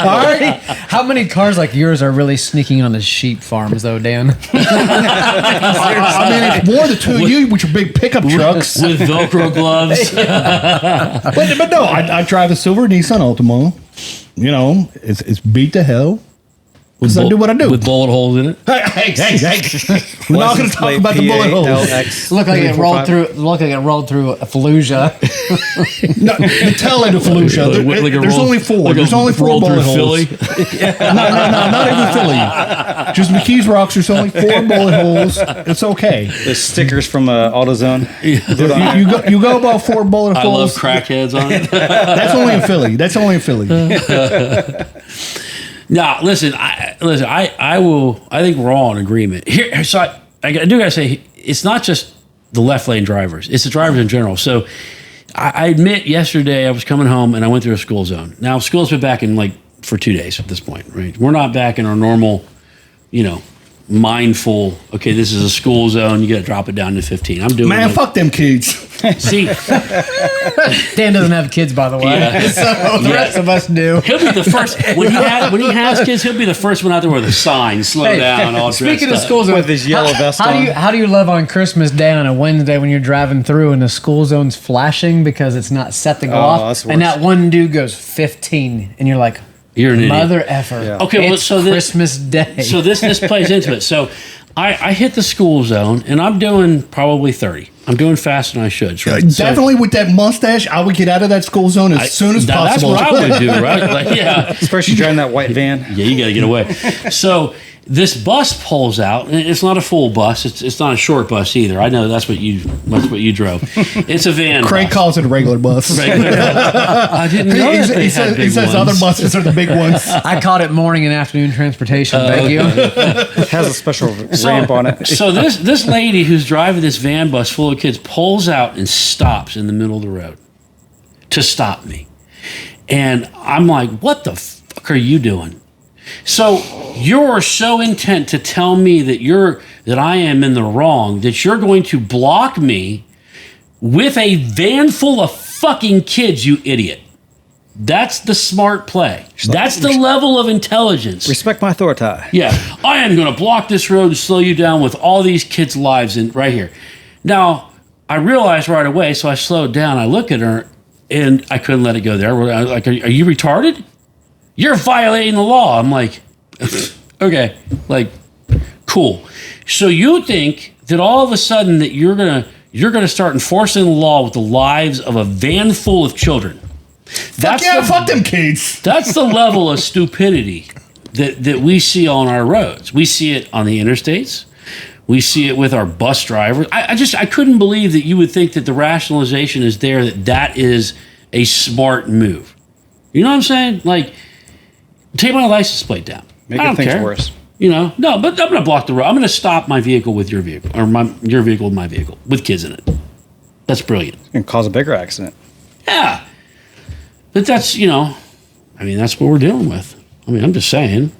All right? How many cars like yours are really sneaking on the sheep farms, though, Dan? I mean, it's more the two of you with your big pickup trucks. With Velcro gloves. But no, I drive a silver Nissan Altima. It's beat to hell. Because I do what I do. With bullet holes in it. Hey. We're not going to talk about the bullet holes. Look like it rolled through. Look like it rolled through a Fallujah. No, the tail end of Fallujah. There's only 4. There's only 4 bullet holes. Philly. No, not even Philly. Just McKees Rocks. There's only 4 bullet holes. It's okay. The stickers from AutoZone. You go about 4 bullet holes. I love crackheads on it. That's only in Philly. No, listen. I think we're all in agreement here. So I do gotta say, it's not just the left lane drivers; it's the drivers in general. So I admit, yesterday I was coming home and I went through a school zone. Now school's been back in for 2 days at this point, right? We're not back in our normal, mindful. Okay, this is a school zone. You got to drop it down to 15. I'm doing Man, fuck them kids. See, Dan doesn't have kids, by the way. Yeah. So the rest of us do. he'll be the first when he has kids. He'll be the first one out there with a sign, slow down. All Speaking of dressed up. school zone, With his yellow vest how on. do you love on Christmas Day on a Wednesday when you're driving through and the school zone's flashing because it's not set to go off, that's and worse. that one dude goes 15, and you're like, You're an idiot. mother effer. Yeah. Okay, well, it's so this- Christmas Day. So this plays into it. So I hit the school zone, and I'm doing probably 30. I'm doing faster than I should. Right? So- Definitely with that mustache, I would get out of that school zone as soon as That's possible. what I would do, right? Like, yeah. Especially driving that white van. Yeah, you got to get away. So this bus pulls out, and it's not a full bus. It's not a short bus either. I know that's what you drove. It's a van. Craig bus. calls it a regular bus. Regular bus. I didn't know that they He had says, big ones. other buses are the big ones. I caught it morning and afternoon transportation. Thank you. It has a special ramp on it. So this lady who's driving this van bus full of kids pulls out and stops in the middle of the road to stop me. And I'm like, what the fuck are you doing? So you're so intent to tell me that I am in the wrong, that you're going to block me with a van full of fucking kids, you idiot. That's the smart play. That's the level of intelligence. Respect my authority. Yeah, I am going to block this road and slow you down with all these kids' lives in right here. Now, I realized right away, so I slowed down. I look at her, and I couldn't let it go there. I was like, are you retarded? You're violating the law. I'm like, okay, like, cool. So you think that all of a sudden that you're gonna start enforcing the law with the lives of a van full of children? Fuck them kids. That's the level of stupidity that we see on our roads. We see it on the interstates. We see it with our bus drivers. I couldn't believe that you would think that the rationalization is there, that is a smart move. You know what I'm saying? Like, take my license plate down. I Making don't things care. worse. You know, no, but I'm going to block the road. I'm going to stop my vehicle with your vehicle, or your vehicle with my vehicle, with kids in it. That's brilliant. And cause a bigger accident. Yeah. But that's, that's what we're dealing with. I mean, I'm just saying.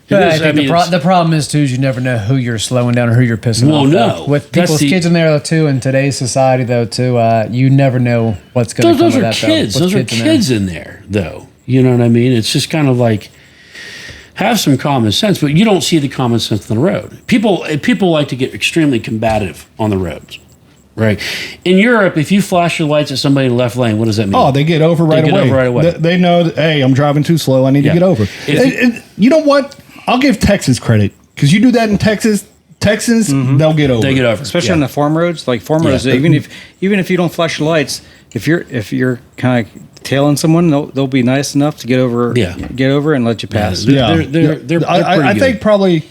But I think the problem is too is you never know who you're slowing down or who you're pissing off. No. With people's kids in there though too, in today's society though too, you never know what's going to come Those of are that. kids. Though. Those are kids in there, though. You know what I mean? It's just kind of like, have some common sense, but you don't see the common sense on the road. People like to get extremely combative on the roads, right? In Europe, if you flash your lights at somebody in the left lane, what does that mean? Oh, they get over right away. They know that, hey, I'm driving too slow. I need to get over. And you know what? I'll give Texas credit because you do that in Texas. Texans, they'll get over. They get over, especially on the farm roads. Like farm roads, even if you don't flash your lights, if you're kind of tailing someone, they'll be nice enough to get over. Get over and let you pass. They're I think probably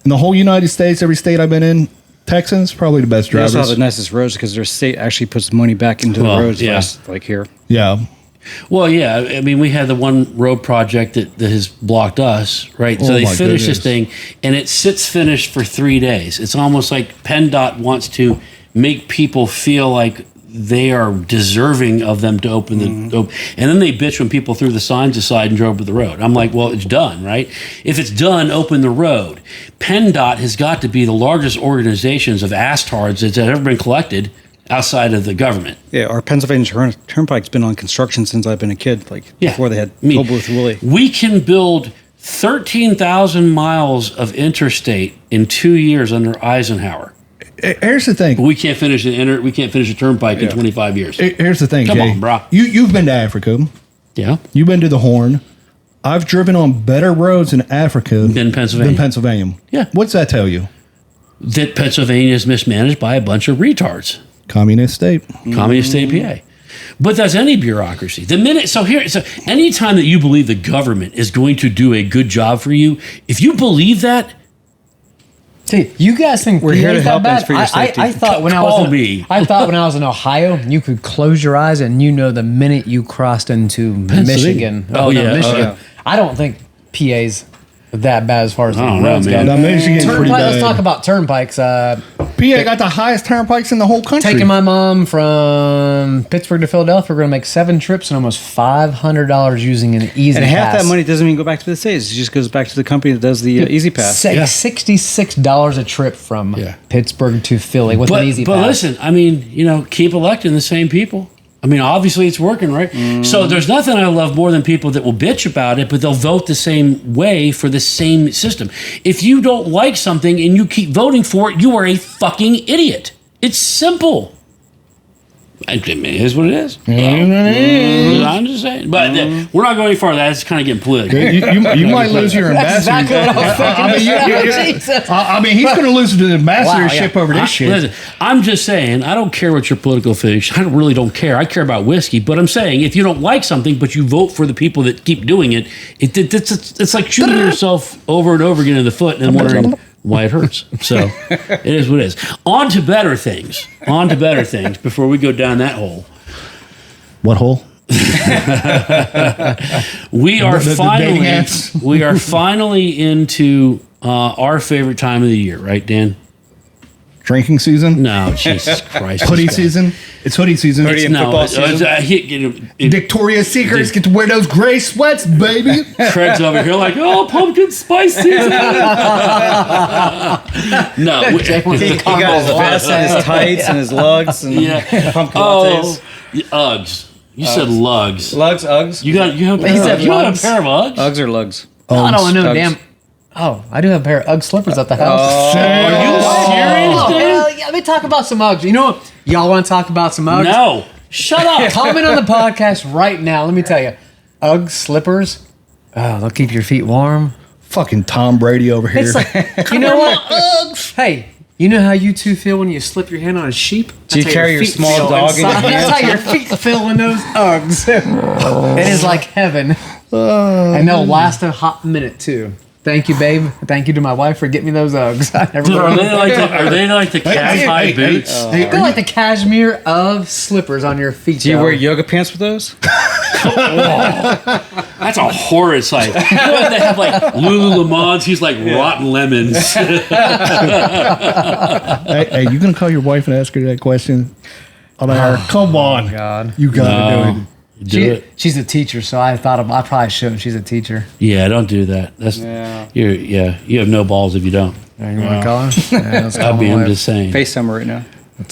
in the whole United States, every state I've been in, Texans probably the best They also drivers. have the nicest roads because their state actually puts money back into the roads. Yeah. Like here. Yeah. Well, yeah. I mean, we had the one road project that has blocked us, right? So Oh, they my finished this goodness. thing, and it sits finished for 3 days. It's almost like PennDOT wants to make people feel like they are deserving of them to open the and then they bitch when people threw the signs aside and drove to the road. I'm like, well, it's done, right? If it's done, open the road. PennDOT has got to be the largest organizations of astards that's ever been collected outside of the government. Yeah, our Pennsylvania Turnpike's been on construction since I've been a kid. Like before they had Bullits Willie. We can build 13,000 miles of interstate in 2 years under Eisenhower. Here's the thing. But we can't finish a turnpike in 25 years. Here's the thing, Come Jay. on, bro. You've been to Africa. Yeah. You've been to the Horn. I've driven on better roads in Africa Than Pennsylvania. Yeah. What's that tell you? That Pennsylvania is mismanaged by a bunch of retards. Communist state. Communist state PA. But that's any bureaucracy. Anytime that you believe the government is going to do a good job for you, if you believe that, see, you guys think We're here to PA's that help bad? us for your safety. I thought when I was in Ohio, you could close your eyes and you know the minute you crossed into Michigan. Michigan. yeah. I don't think PA's that bad as far as the I don't know, roads go. man. Now, Michigan's pretty bad. Let's talk about turnpikes. PA got the highest turnpikes in the whole country. Taking my mom from Pittsburgh to Philadelphia, we're going to make 7 trips and almost $500 using an Easy And half Pass. that money doesn't even go back to the States. It just goes back to the company that does the Easy Pass. $66 a trip from Pittsburgh to Philly with an Easy Pass. But listen, I mean, keep electing the same people. I mean, obviously it's working, right? So there's nothing I love more than people that will bitch about it, but they'll vote the same way for the same system. If you don't like something and you keep voting for it, you are a fucking idiot. It's simple. I mean, it is what it is. I'm just saying. But we're not going any farther. That's kind of getting political. You might lose your ambassador. Exactly what I was thinking. I mean, he's going to lose the ambassadorship over this shit. Listen, I'm just saying, I don't care what your political affiliation. I really don't care. I care about whiskey. But I'm saying, if you don't like something, but you vote for the people that keep doing it, it's like shooting yourself over and over again in the foot and wondering why it hurts. So it is what it is. On to better things. Before we go down that hole. What hole? We are The dating apps. we are finally into our favorite time of the year, right, Dan? Drinking season? No, Jesus Christ. Hoodie season? It's hoodie season. Hoodie and football season. Victoria's Secrets get to wear those gray sweats, baby. Craig's over here like, oh, pumpkin spice season. No. He got his vest and his tights and his lugs and pumpkin lattes. Uggs. You said lugs. Lugs, Uggs. You have a pair of Uggs? Uggs or lugs? I don't know, Uggs. damn. Oh, I do have a pair of Ugg slippers at the house. Are you serious, dude? Hell yeah, let me talk about some Uggs. You know what? Y'all want to talk about some Uggs? No. Shut up. Comment on the podcast right now. Let me tell you. Ugg slippers, they'll keep your feet warm. Fucking Tom Brady over here. It's like, you know what? Uggs. Hey, you know how you two feel when you slip your hand on a sheep? Do you That's how carry your feet small feel dog in your inside. hand? That's how your feet feel in those Uggs. It is like heaven. And they'll last a hot minute, too. Thank you, babe. Thank you to my wife for getting me those Uggs. Dude, are they like the calf high boots? They're like the cashmere of slippers on your feet. Do you wear yoga pants with those? That's a horrid sight. You know, they have like Lululemons. He's like rotten lemons. Hey, you gonna call your wife and ask her that question? On air? Come on, God. You gotta do it. Do it. She's a teacher, so I thought I probably should. She's a teacher. Yeah, don't do that. That's you have no balls if you don't. You want to call her? Yeah, let's call I'm her. just saying. FaceTime her right now.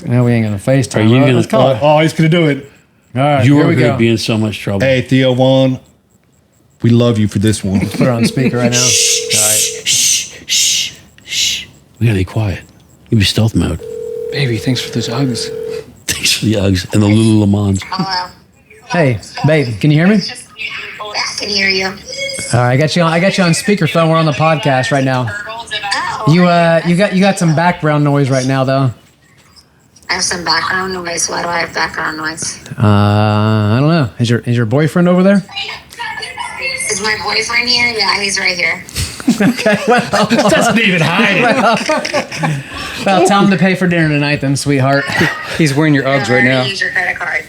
No, we ain't gonna FaceTime. Are you her. gonna- Let's call her. Oh, he's gonna do it. All right, You here are we going go. to be in so much trouble. Hey, Theo Von, we love you for this one. Put her on speaker right now. Shh. We gotta be quiet. You be stealth mode. Baby, thanks for those Uggs. Thanks for the Uggs and the Lululemons. Hello. Hey, babe, can you hear me? I can hear you. All right, I got you on speakerphone. We're on the podcast right now. Oh, You got some background noise right now though. I have some background noise. Why do I have background noise? I don't know. Is your boyfriend over there? Is my boyfriend here? Yeah, he's right here. Doesn't even hide it. Well, tell him to pay for dinner tonight, then, sweetheart. He's wearing your Uggs right now. Use your credit card.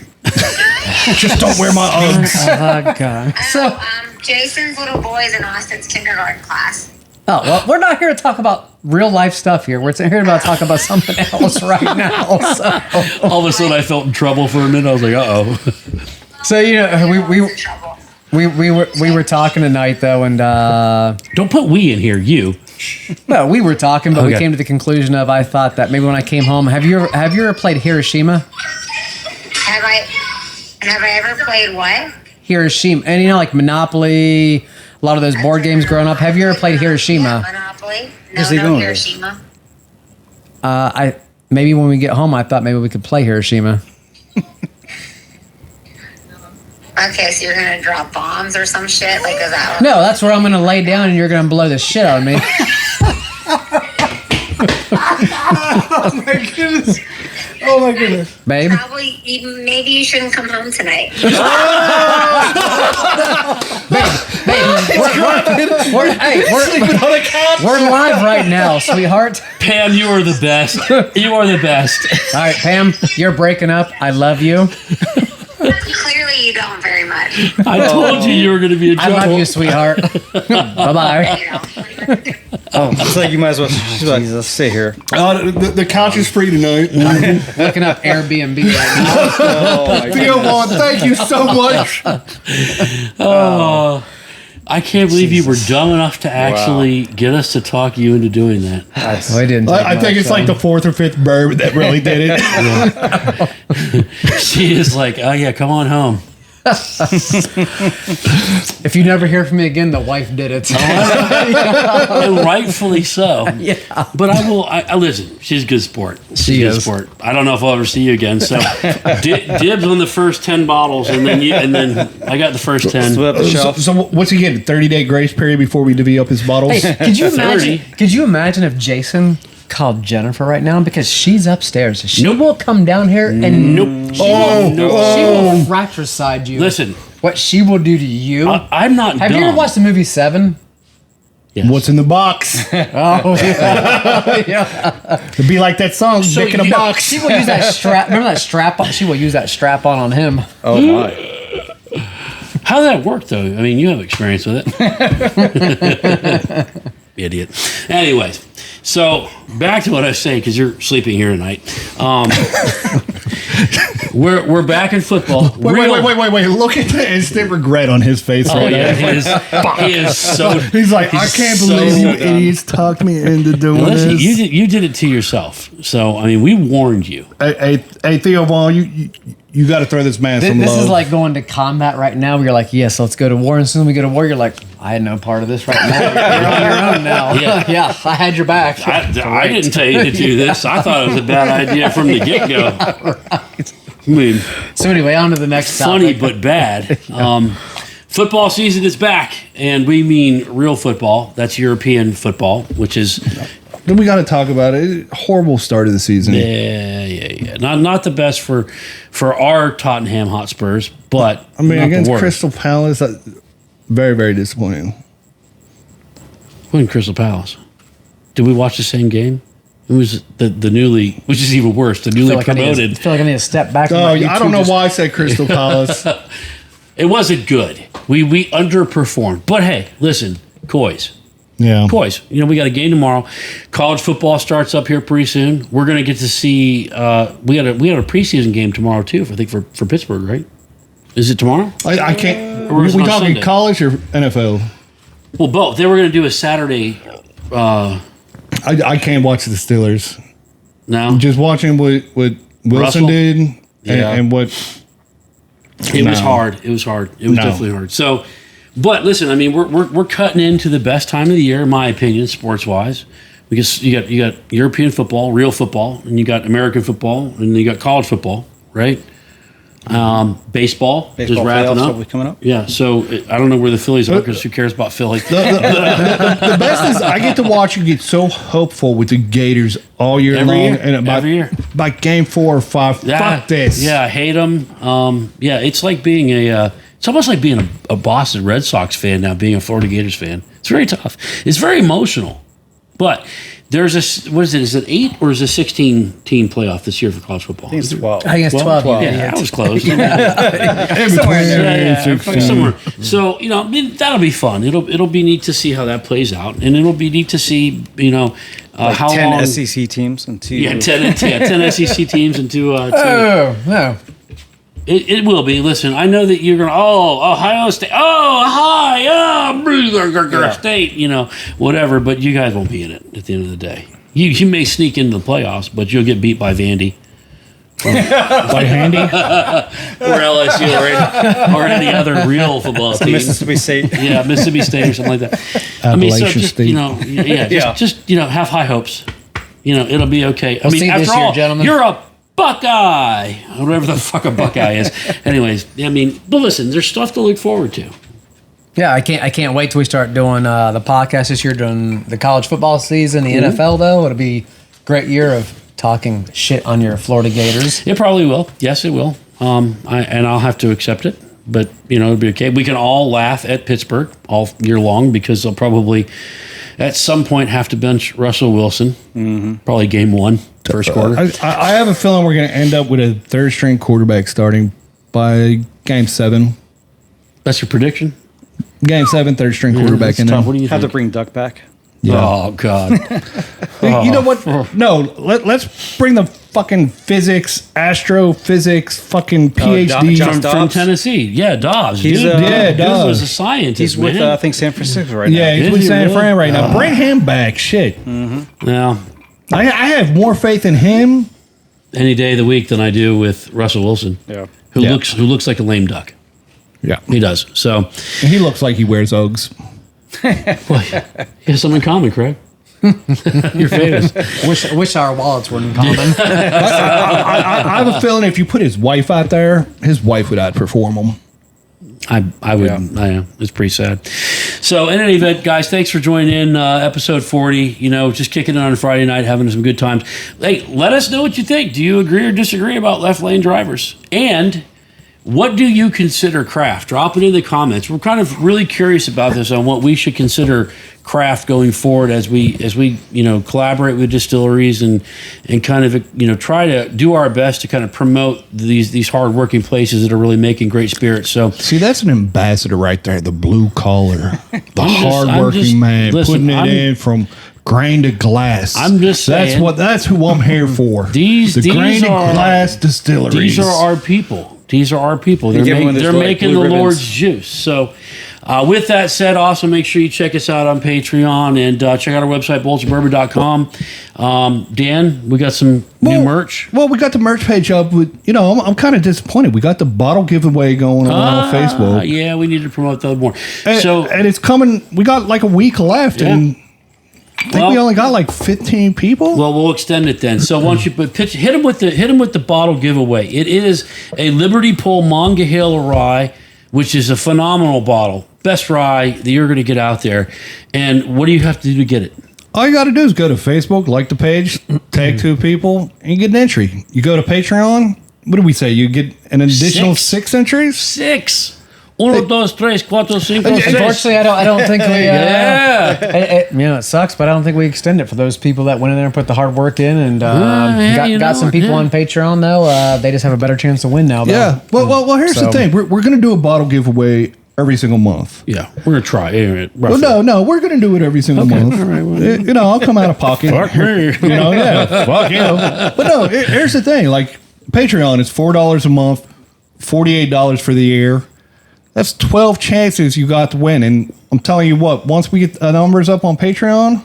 Just don't wear my Uggs. Oh God. So, Jason's little boy is in Austin's kindergarten class. Oh well, we're not here to talk about real life stuff here. We're here about talk about something else right now. So, All of a sudden, I felt in trouble for a minute. I was like, uh-oh. so you know, He's in trouble. we were talking tonight though, and Don't put we in here, you. well, we were talking, but we Okay. came to the conclusion of I thought that maybe when I came home, have you ever played Hiroshima? Have I ever played what? Hiroshima, and you know, like Monopoly, a lot of those board games growing up. Have you ever played Hiroshima? Yeah, Monopoly. Where's he going with Hiroshima. Maybe when we get home, I thought maybe we could play Hiroshima. Okay, so you're gonna drop bombs or some shit? Like, is that? No, that's where I'm gonna lay down, and you're gonna blow the shit out of me. Oh my goodness. Babe. Probably. Maybe you shouldn't come home tonight. We're live right now, sweetheart. Pam, you are the best. You are the best. All right, Pam, you're breaking up. I love you. Clearly, you don't very much. I told you were going to be in I trouble. love you, sweetheart. Bye-bye. You know. It's like you might as well just stay here. The couch is free tonight. Looking up Airbnb right now. Oh, my Theo Von, thank you so much. Oh, I can't believe you were dumb enough to actually get us to talk you into doing that. Well, I didn't. I think it's like the fourth or fifth bourbon that really did it. She is like, oh yeah, come on home. If you never hear from me again, the wife did it. And rightfully so. Yeah. But I listen. She's a good sport. She's a good is. sport. I don't know if I'll ever see you again. So dibs on the first 10 bottles, and then I got the first 10. Split up the shelf. So what's he getting? 30-day grace period before we divvy up his bottles? Hey, could you 30. imagine? Could you imagine if Jason called Jennifer right now because she's upstairs? She Nope. will come down here and Nope. she will fratricide you. Listen, what she will do to you. I'm not Have dumb. you ever watched the movie Seven? Yes. What's in the box? Oh yeah. It'd be like that song, So Dick in a you- box. She will use that strap. Remember that strap on? She will use that strap on him. Oh my! How did that work, though? I mean, you have experience with it. Idiot. Anyways, so back to what I was saying, because you're sleeping here tonight. We're back in football. Wait. Look at the instant regret on his face Oh right yeah, now. he is so. He's like, I can't so believe you dumb. idiots talked me into doing Listen, this. you did it to yourself. So I mean, we warned you. Hey, Theo Von, you got to throw this man some This love. is like going to combat right now. Where you're like, yes, let's go to war. And as soon as we go to war, you're like, I had no part of this right now. You're on your own now. Yeah. Yeah, I had your back. I didn't tell you to do this. I thought it was a bad idea from the get go. I mean, So anyway, on to the next funny topic. but bad. Football season is back, and we mean real football. That's European football, which is Then we got to talk about it. Horrible start of the season. yeah. Not the best for our Tottenham Hotspurs, but I mean, not against the worst. Crystal Palace, very, very disappointing. When Crystal Palace. Did we watch the same game? It was the newly, which is even worse, the newly I feel promoted. I feel like I need to step back. Oh, and let you I don't two know just- why I said Crystal Palace. It wasn't good. We underperformed. But hey, listen, Coys. Yeah. Boys, we got a game tomorrow. College football starts up here pretty soon. We're going to get to see. We had a preseason game tomorrow too. I think for Pittsburgh, right? Is it tomorrow? I can't. Or is it We on talking Sunday? college or NFL? Well, both. They were going to do a Saturday. I can't watch the Steelers. No, Just watching what Wilson Russell? did Yeah. and what. it was No. hard. It was hard. It was No. definitely hard. So, but listen, I mean, we're cutting into the best time of the year, in my opinion, sports wise. Because you got European football, real football, and you got American football, and you got college football, right? Baseball is Baseball wrapping playoffs up. probably coming up. Yeah, so I don't know where the Phillies are because who cares about Philly? The best is I get to watch you get so hopeful with the Gators all year Every long, year. and Every year. by game 4 or 5, fuck this. Yeah, I hate them. Yeah, it's like being it's almost like being a Boston Red Sox fan now, being a Florida Gators fan. It's very tough. It's very emotional. But there's what is it? Is it 8 or is it 16 team playoff this year for college football? I think it's 12. I think it's 12. Yeah, that was close. Somewhere in there. Somewhere. So I mean, that'll be fun. It'll be neat to see how that plays out, and it'll be neat to see how 10 long. SEC teams and 2. Yeah, 10 SEC teams and two. Oh, no. It will be. Listen, I know that you're going to, Ohio State, State, whatever, but you guys won't be in it at the end of the day. You may sneak into the playoffs, but you'll get beat by Vandy. By Handy? Or LSU or any other real football team. Mississippi State. Yeah, Mississippi State or something like that. Appalachian just, State. just have high hopes. It'll be okay. I We'll mean, see this after year, all, gentlemen. you're a Buckeye, or whatever the fuck a Buckeye is. Anyways, I mean, but listen, there's stuff to look forward to. Yeah, I can't wait till we start doing the podcast this year during the college football season. The NFL though, it'll be a great year of talking shit on your Florida Gators. It probably will. Yes, it will. I'll have to accept it. But it'll be okay. We can all laugh at Pittsburgh all year long because they'll probably at some point have to bench Russell Wilson. Probably game 1, first quarter. I have a feeling we're going to end up with a third string quarterback starting by game 7. That's your prediction. Game 7, third string quarterback in Tom, there. what do you Have to think? bring Duck back. Oh God. You know what? No, let's bring the fucking astrophysics, fucking PhD from Tennessee. Yeah, Dobbs. He's, dude. Dobbs. Dude was a scientist. He's with, man. I think, San Francisco right now. Yeah, he's Is with he San really? Fran right now. Bring him back. Shit. Now, I have more faith in him. any day of the week than I do with Russell Wilson. Yeah. Who looks like a lame duck. Yeah. He does. So, And he looks like he wears Uggs. well, he has something in common, Craig. You're famous. Wish our wallets were in common. I have a feeling if you put his wife out there, his wife would outperform him. I would. Yeah. It's pretty sad. So, in any event, guys, thanks for joining in episode 40. You know, just kicking it on a Friday night, having some good times. Hey, let us know what you think. Do you agree or disagree about left lane drivers? And what do you consider craft? Drop it in the comments. We're kind of really curious about this on what we should consider craft going forward as we collaborate with distilleries and kind of try to do our best to kind of promote these hardworking places that are really making great spirits. So See, that's an ambassador right there, the blue collar, the I'm hardworking just- man, listen, putting it I'm- in from grain to glass. I'm just saying. That's who I'm here for. These grain to are- glass distilleries. These are our people. These are our people. They're, give 'em one of they're those, like, making blue the ribbons. Lord's juice. So, with that said, also make sure you check us out on Patreon and check out our website, bullitsbourbon.com. Dan, we got some new merch. Well, we got the merch page up. I'm kind of disappointed. We got the bottle giveaway going on Facebook. Yeah, we need to promote that more. And it's coming. We got like a week left, Yeah. and I think we only got like 15 people. Well, we'll extend it then. So once you hit him with the bottle giveaway. It is a Liberty Pole Monongahela rye, which is a phenomenal bottle, best rye that you're going to get out there. And what do you have to do to get it? All you got to do is go to Facebook, like the page, tag 2 people, and you get an entry. You go to Patreon. What do we say? You get an additional 6 entries. 6. 1, 2, 3, 4, 5, 6. Unfortunately, I don't think we. Yeah. It sucks, but I don't think we extend it for those people that went in there and put the hard work in and got some people on Patreon. Though they just have a better chance to win now. Though. Yeah. Well. Here's the thing. We're going to do a bottle giveaway every single month. Yeah, we're going to try. Well, no, we're going to do it every single month. all right, well. I'll come out of pocket. Fuck me. Fuck you. But no, here's the thing. Like Patreon is $4 a month, $48 for the year. That's 12 chances you got to win. And I'm telling you what, once we get the numbers up on Patreon,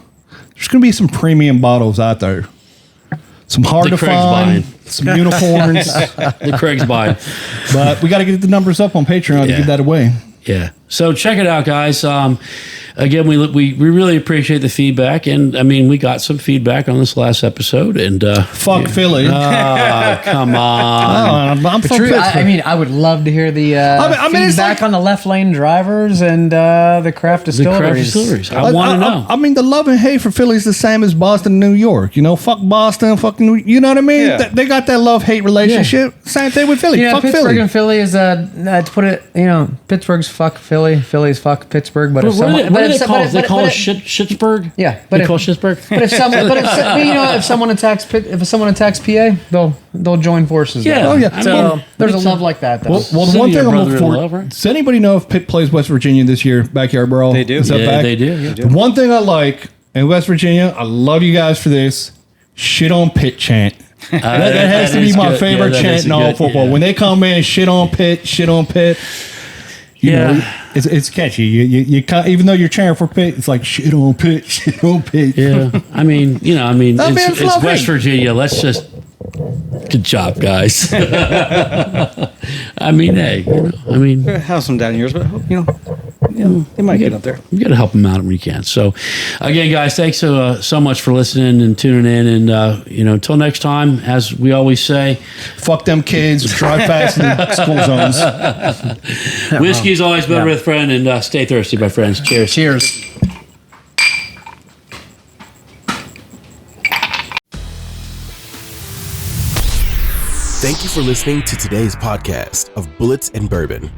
there's going to be some premium bottles out there. Some hard to Craig's find, buying. some unicorns. The Craig's buying. But we got to get the numbers up on Patreon to Yeah. give that away. Yeah. So check it out, guys. Again, we really appreciate the feedback, and I mean, we got some feedback on this last episode. And Fuck Philly. oh, come on. I'm from True. Pittsburgh. I would love to hear the it's feedback like- on the left lane drivers and the craft The distilleries. craft distilleries. I want to know. I mean, the love and hate for Philly is the same as Boston and New York. Fuck Boston, fucking, you know what I mean? Yeah. They got that love-hate relationship. Same thing with Philly. Yeah, Fuck Pittsburgh Philly. and Philly is to put it. Pittsburgh's fuck Philly, Philly's fuck Pittsburgh. But What if do someone, they call it? They call it Schittsburg? Yeah, They call it Schittsburg? But if someone attacks PA, they'll join forces. Yeah. Oh, yeah. I So mean, there's a love like that. Though. Well, the City one of thing I'm looking brother-in-law, for. right? Does anybody know if Pitt plays West Virginia this year? Backyard Brawl. They do. Is that Yeah, back? they do. Yeah. The one thing I like in West Virginia, I love you guys for this. Shit on Pitt chant. That has to be is my good. favorite Yeah, that chant is in all good. football. Yeah. When they come in, shit on Pitt, shit on Pitt. You know, it's catchy. You even though you're cheering for Pitt, it's like shit on Pitt, shit on Pitt. Yeah. I mean, it's love West hate. Virginia. Let's just. Good job, guys. I mean, hey, Have some down years, but they might get up there. you got to help them out when you can. So, again, guys, thanks so much for listening and tuning in. And, until next time, as we always say, Fuck them kids. Drive fast in the school zones. whiskey's always better with a friend, and stay thirsty, my friends. Cheers. Cheers. Thank you for listening to today's podcast of Bullits and Bourbon.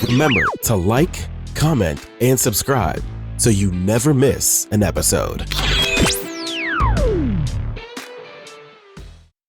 Remember to like, comment, and subscribe so you never miss an episode.